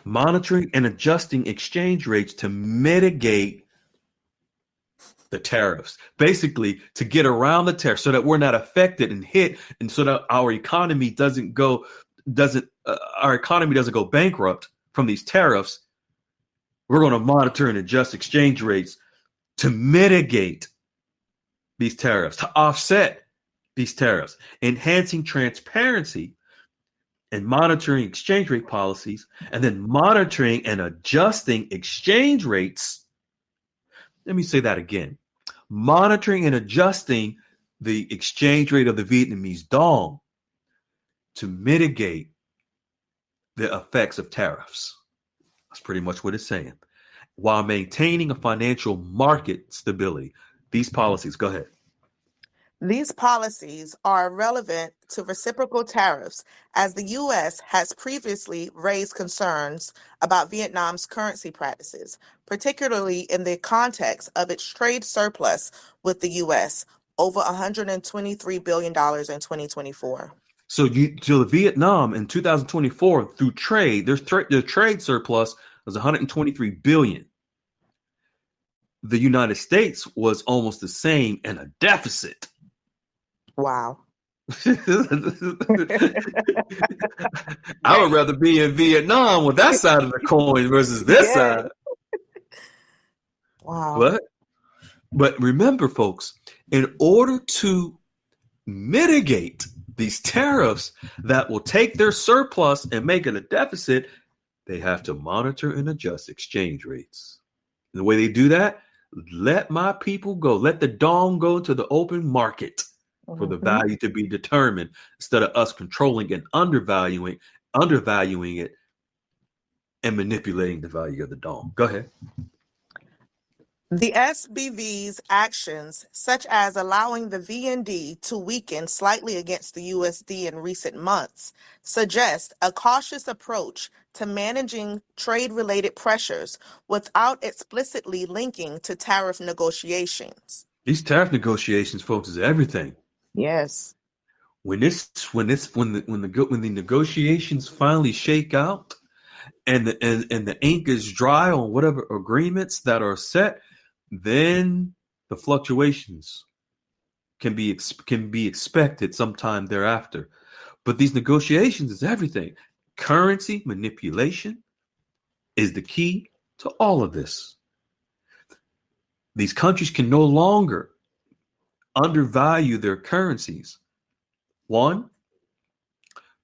Monitoring and adjusting exchange rates to mitigate the tariffs, basically to get around the tariffs so that we're not affected and hit, and so that our economy doesn't go bankrupt from these tariffs. We're going to monitor and adjust exchange rates to mitigate these tariffs, to offset these tariffs, enhancing transparency and monitoring exchange rate policies, and then monitoring and adjusting exchange rates. Let me say that again. Monitoring and adjusting the exchange rate of the Vietnamese dong to mitigate the effects of tariffs. That's pretty much what it's saying. While maintaining a financial market stability. These policies, go ahead. These policies are relevant to reciprocal tariffs, as the U.S. has previously raised concerns about Vietnam's currency practices, particularly in the context of its trade surplus with the U.S., over $123 billion in 2024. So the Vietnam in 2024 through trade, their trade surplus was 123 billion. The United States was almost the same and a deficit. Wow. I would rather be in Vietnam with that side of the coin versus this side. Wow. But remember, folks, in order to mitigate these tariffs that will take their surplus and make it a deficit, they have to monitor and adjust exchange rates. And the way they do that, let my people go. Let the dong go to the open market for the value to be determined, instead of us controlling and undervaluing it and manipulating the value of the dong. Go ahead. The SBV's actions, such as allowing the VND to weaken slightly against the USD in recent months, suggest a cautious approach to managing trade-related pressures without explicitly linking to tariff negotiations. These tariff negotiations, folks, is everything. Yes. When the negotiations finally shake out, and the ink is dry on whatever agreements that are set, then the fluctuations can be expected sometime thereafter. But these negotiations is everything. Currency manipulation is the key to all of this. These countries can no longer undervalue their currencies. One,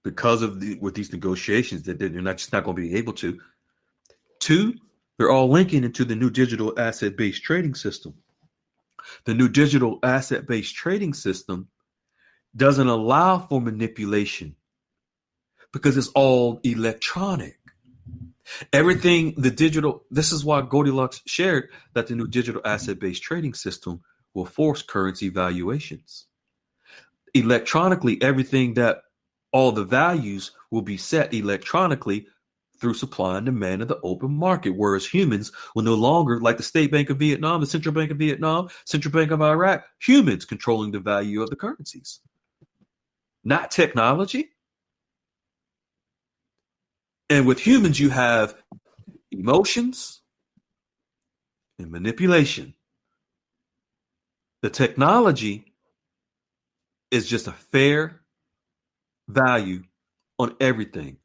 because of with these negotiations that they're just not going to be able to. Two, they're all linking into the new digital asset-based trading system. The new digital asset-based trading system doesn't allow for manipulation because it's all electronic. Everything, this is why Goldilocks shared that the new digital asset-based trading system will force currency valuations. Electronically, all the values will be set electronically through supply and demand of the open market, whereas humans will no longer, like the State Bank of Vietnam, the Central Bank of Vietnam, Central Bank of Iraq, humans controlling the value of the currencies. Not technology, And with humans, you have emotions and manipulation. The technology is just a fair value on everything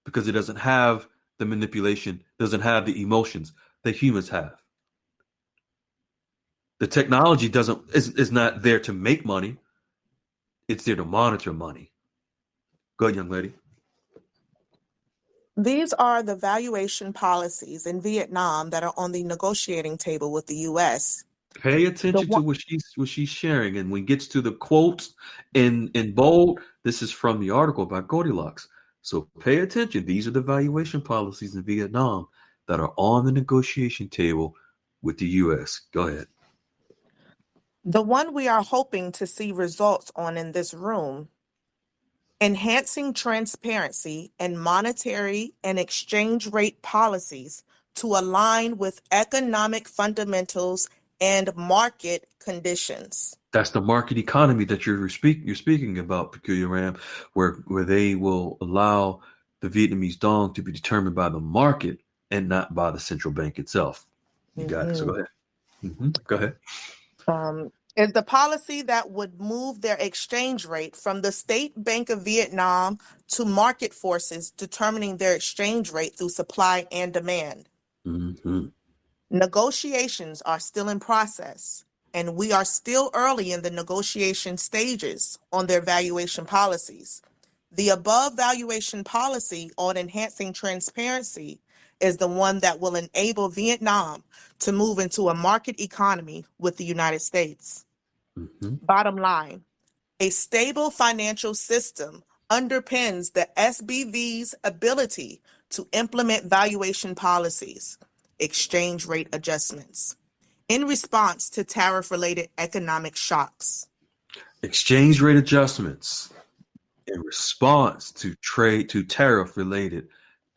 because it doesn't have the manipulation, doesn't have the emotions that humans have. The technology is not there to make money. It's there to monitor money. Go ahead, young lady. These are the valuation policies in Vietnam that are on the negotiating table with the U.S. Pay attention to what she's sharing, and when it gets to the quotes in bold, this is from the article by Goldilocks. So pay attention. These are the valuation policies in Vietnam that are on the negotiation table with the U.S. Go ahead. The one we are hoping to see results on in this room: enhancing transparency in monetary and exchange rate policies to align with economic fundamentals and market conditions. That's the market economy that you're speaking about, Peculiar Ram, where they will allow the Vietnamese dong to be determined by the market and not by the central bank itself. You got it. So go ahead. Go ahead. Is the policy that would move their exchange rate from the State Bank of Vietnam to market forces determining their exchange rate through supply and demand. Negotiations are still in process, and we are still early in the negotiation stages on their valuation policies. The above valuation policy on enhancing transparency is the one that will enable Vietnam to move into a market economy with the United States. Bottom line, a stable financial system underpins the SBV's ability to implement valuation policies, exchange rate adjustments, in response to tariff-related economic shocks. Exchange rate adjustments in response to tariff-related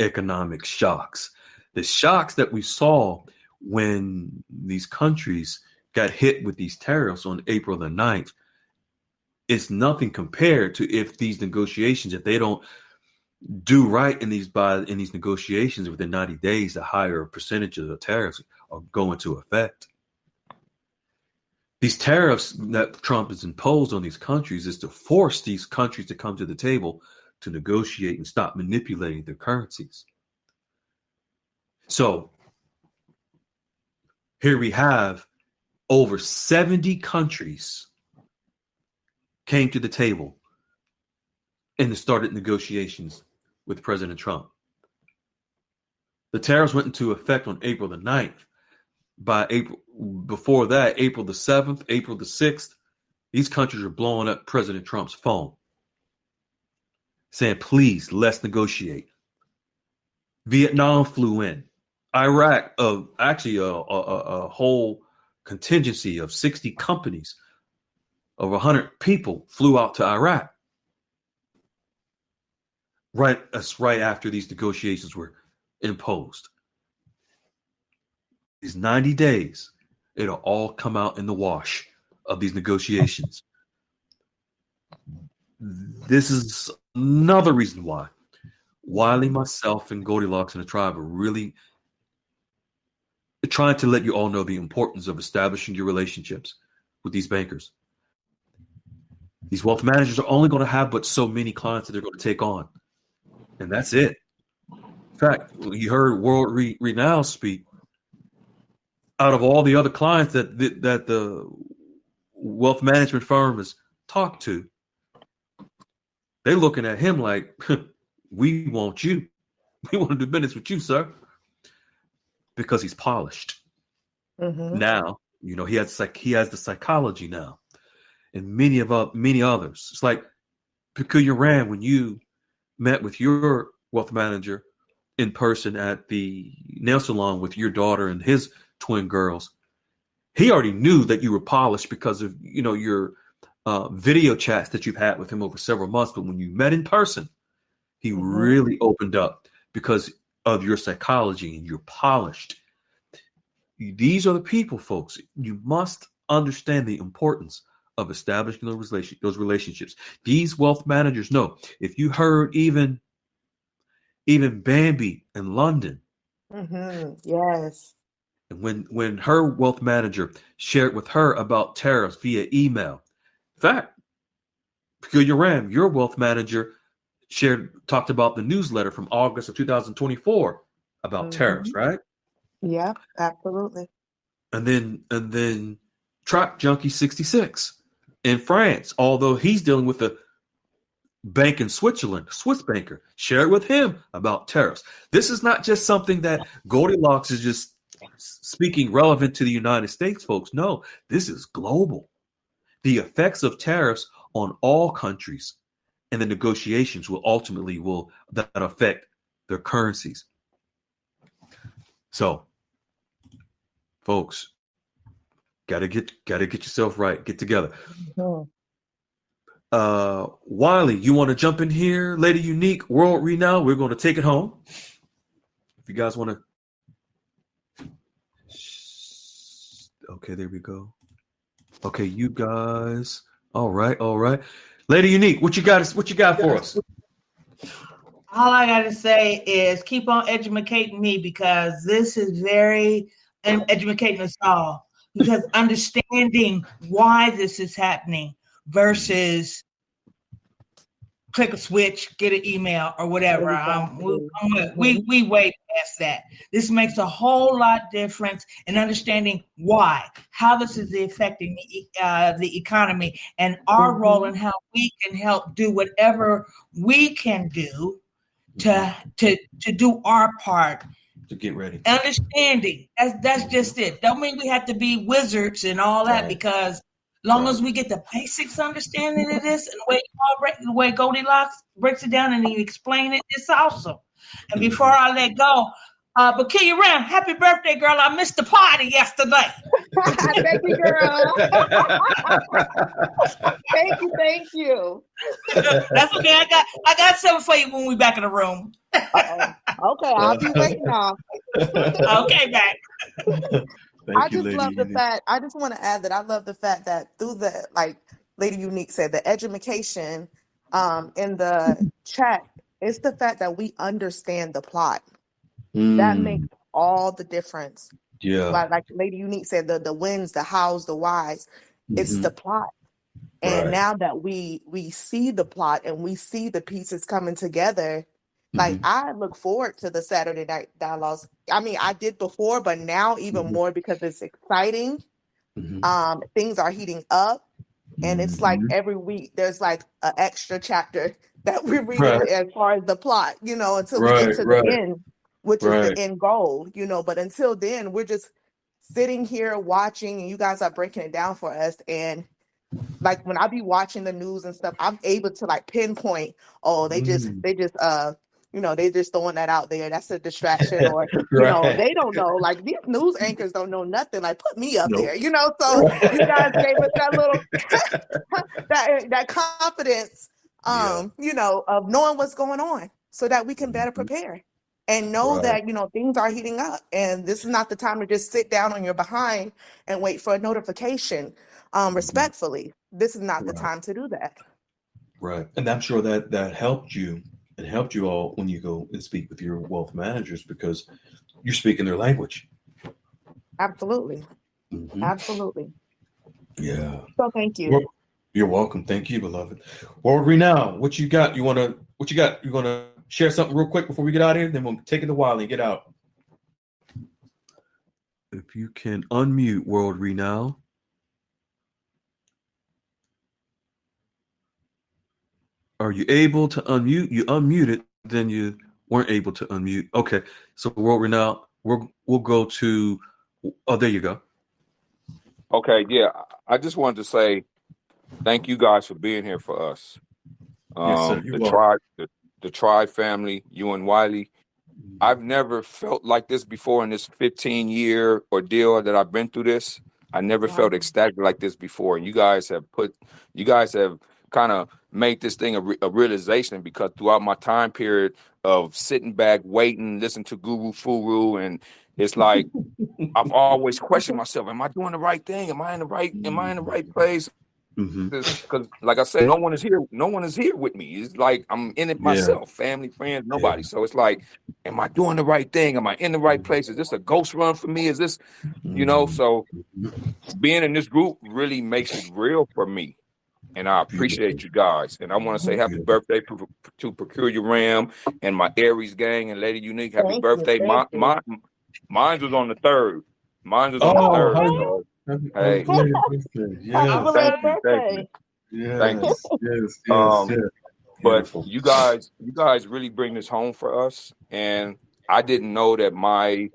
economic shocks. The shocks that we saw when these countries got hit with these tariffs on April the 9th, it's nothing compared to if these negotiations, if they don't do right in these negotiations within 90 days, the higher percentage of the tariffs are go into effect. These tariffs that Trump has imposed on these countries is to force these countries to come to the table to negotiate and stop manipulating their currencies. So here we have over 70 countries came to the table and started negotiations with President Trump. The tariffs went into effect on April the 9th. Before that, April the 7th, April the 6th, these countries are blowing up President Trump's phone, saying, please, let's negotiate. Vietnam flew in. Iraq, actually a whole contingency of 60 companies, of 100 people flew out to Iraq. Right after these negotiations were imposed. These 90 days, it'll all come out in the wash of these negotiations. This is another reason why Wiley, myself, and Goldilocks and the tribe are really trying to let you all know the importance of establishing your relationships with these bankers. These wealth managers are only going to have but so many clients that they're going to take on. And that's it. In fact, you heard World Renown speak. Out of all the other clients that the wealth management firm has talked to, they're looking at him like, we want you. We want to do business with you, sir. Because he's polished. Now, he has the psychology now. And many others. It's like Peculiar Ram, when you met with your wealth manager in person at the nail salon with your daughter and his twin girls, he already knew that you were polished because of your video chats that you've had with him over several months. But when you met in person, he really opened up because of your psychology and you're polished. These are the people, folks. You must understand the importance of establishing those relationships. These wealth managers know if you heard even even Bambi in London. Yes. And when her wealth manager shared with her about tariffs via email, in fact, Peculiar Ram, your wealth manager, talked about the newsletter from August of 2024 about tariffs, right? Yeah, absolutely. And then Track Junkie 66 in France, although he's dealing with a bank in Switzerland, Swiss banker, shared with him about tariffs. This is not just something that Goldilocks is just speaking relevant to the United States, folks. No, this is global. The effects of tariffs on all countries and the negotiations will ultimately that affect their currencies. So, folks, gotta get yourself right. Get together. Wiley, you want to jump in here? Lady Unique, World Renowned. We're going to take it home. If you guys want to. Okay, there we go. Okay, you guys. All right. Lady Unique, what you got for us? All I got to say is keep on educating me, because this is very educating us all, because understanding why this is happening versus click a switch, get an email or whatever. We way past that. This makes a whole lot difference in understanding how this is affecting the economy, and our role, and how we can help do whatever we can do to do our part. To get ready. Understanding. That's just it. Don't mean we have to be wizards and all that, because long as we get the basics understanding of this, and the way Goldilocks breaks it down and you explain it, it's awesome. And before I let go, but Kia Ram, happy birthday, girl. I missed the party yesterday. Thank you, girl. Thank you. That's okay. I got something for you when we back in the room. Okay, I'll be waiting off. Okay, back. I just love the fact. I just want to add that I love the fact that through the, like Lady Unique said, the education in the chat, it's the fact that we understand the plot. That makes all the difference. Yeah. Like Lady Unique said, the wins, the hows, the whys, it's the plot. And now that we see the plot and we see the pieces coming together, like I look forward to the Saturday night dialogues. I mean, I did before, but now even more, because it's exciting. Things are heating up, and it's like every week there's like an extra chapter that we're reading as far as the plot, until we get to the end, which is the end goal, But until then, we're just sitting here watching, and you guys are breaking it down for us. And like when I be watching the news and stuff, I'm able to like pinpoint, they just they just throwing that out there. That's a distraction, or they don't know. Like these news anchors don't know nothing. Like put me up there, So you guys gave us that little that confidence, of knowing what's going on, so that we can better prepare and know that things are heating up, and this is not the time to just sit down on your behind and wait for a notification. Respectfully, this is not the time to do that. Right. And I'm sure that helped you and helped you all when you go and speak with your wealth managers, because you're speaking their language. Absolutely. Absolutely. Yeah. So thank you. Well, you're welcome. Thank you, beloved. World Renowned, what you got? You want to share something real quick before we get out of here? Then we'll take it a while and get out. If you can unmute, World Renowned. Are you able to unmute? You unmuted, then you weren't able to unmute. Okay, so World Renowned, we'll go to. Oh, there you go. Okay, yeah. I just wanted to say thank you guys for being here for us. Yes, sir. You're welcome. The Tribe family, you and Wiley. I've never felt like this before in this 15-year ordeal that I've been through this. I never felt ecstatic like this before. And you guys have kind of made this thing a realization, because throughout my time period of sitting back, waiting, listening to Guru Furu, and it's like I've always questioned myself: am I doing the right thing? Am I in the right place? Mm-hmm. Because, like I said, no one is here. No one is here with me. It's like I'm in it Yeah. myself, family, friends, Yeah. nobody. So it's like, am I doing the right thing? Am I in the right place? Is this a ghost run for me? Is this, Mm-hmm. So being in this group really makes it real for me. And I Beautiful. appreciate you guys. And I want to say happy Beautiful. birthday to Peculiar Ram and my Aries gang and Lady Unique. Happy Thank you. birthday. Thank you. Mine was on the third. Mine was on the Oh, third. Okay. So happy hey, belated birthday. Happy Yes. thank belated you, thank you, birthday. thank you. Yes. Yes. Yes. Um, Yes. but Beautiful. you guys really bring this home for us. And I didn't know that my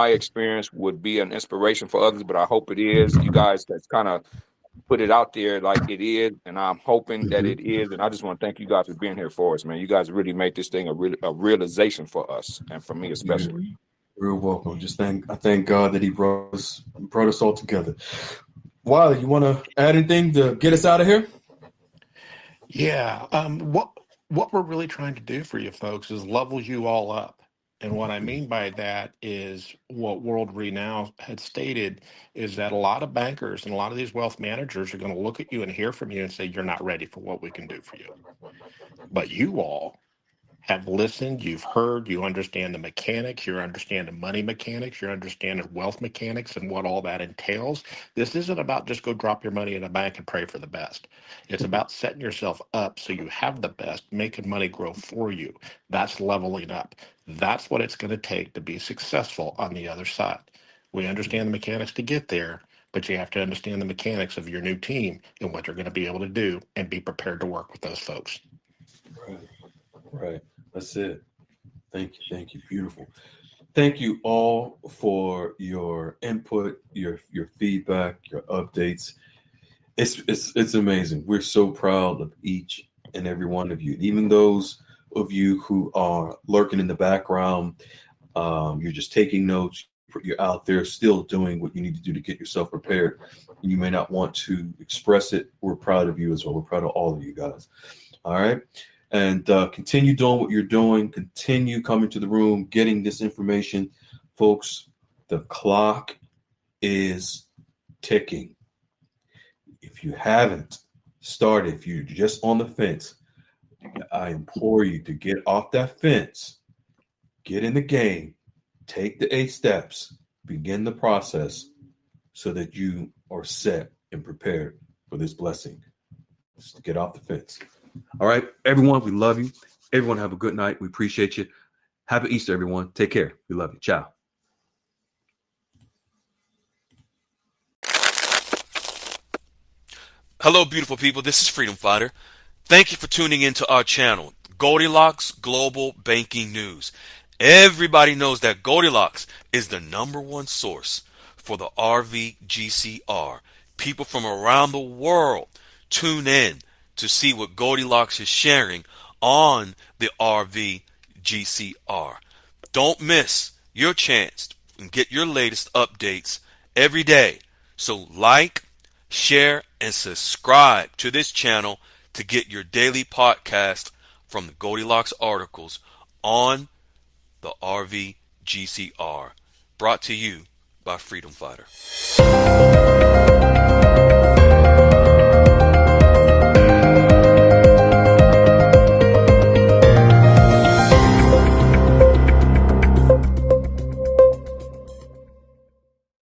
experience would be an inspiration for others, but I hope it is. You guys that's kind of put it out there like it is, and I'm hoping that Mm-hmm. it is. And I just want to thank you guys for being here for us, man. You guys really make this thing a realization for us, and for me especially. You're welcome. I thank God that He brought us all together. Wiley, you want to add anything to get us out of here? Yeah. What we're really trying to do for you folks is level you all up. And what I mean by that is what World Renown had stated is that a lot of bankers and a lot of these wealth managers are going to look at you and hear from you and say, you're not ready for what we can do for you. But you all have listened, you've heard, you understand the mechanics, you understand the money mechanics, you understand the wealth mechanics and what all that entails. This isn't about just go drop your money in a bank and pray for the best. It's about setting yourself up so you have the best, making money grow for you. That's leveling up. That's what it's going to take to be successful on the other side. We understand the mechanics to get there, but you have to understand the mechanics of your new team and what they're going to be able to do and be prepared to work with those folks. Right. Right. That's it. Thank you. Thank you. Beautiful. Thank you all for your input, your feedback, your updates. It's amazing. We're so proud of each and every one of you, even those of you who are lurking in the background. You're just taking notes. You're out there still doing what you need to do to get yourself prepared. You may not want to express it. We're proud of you as well. We're proud of all of you guys. All right. And continue doing what you're doing. Continue coming to the room, getting this information. Folks, the clock is ticking. If you haven't started, if you're just on the fence, I implore you to get off that fence, get in the game, take the 8 steps, begin the process so that you are set and prepared for this blessing. Just get off the fence. All right, everyone, we love you. Everyone have a good night. We appreciate you. Happy Easter, everyone. Take care. We love you. Ciao. Hello, beautiful people. This is Freedom Fighter. Thank you for tuning into our channel, Goldilocks Global Banking News. Everybody knows that Goldilocks is the #1 source for the RVGCR. People from around the world tune in to see what Goldilocks is sharing on the RVGCR. Don't miss your chance to get your latest updates every day. So like, share, and subscribe to this channel to get your daily podcast from the Goldilocks articles on the RVGCR. Brought to you by Freedom Fighter.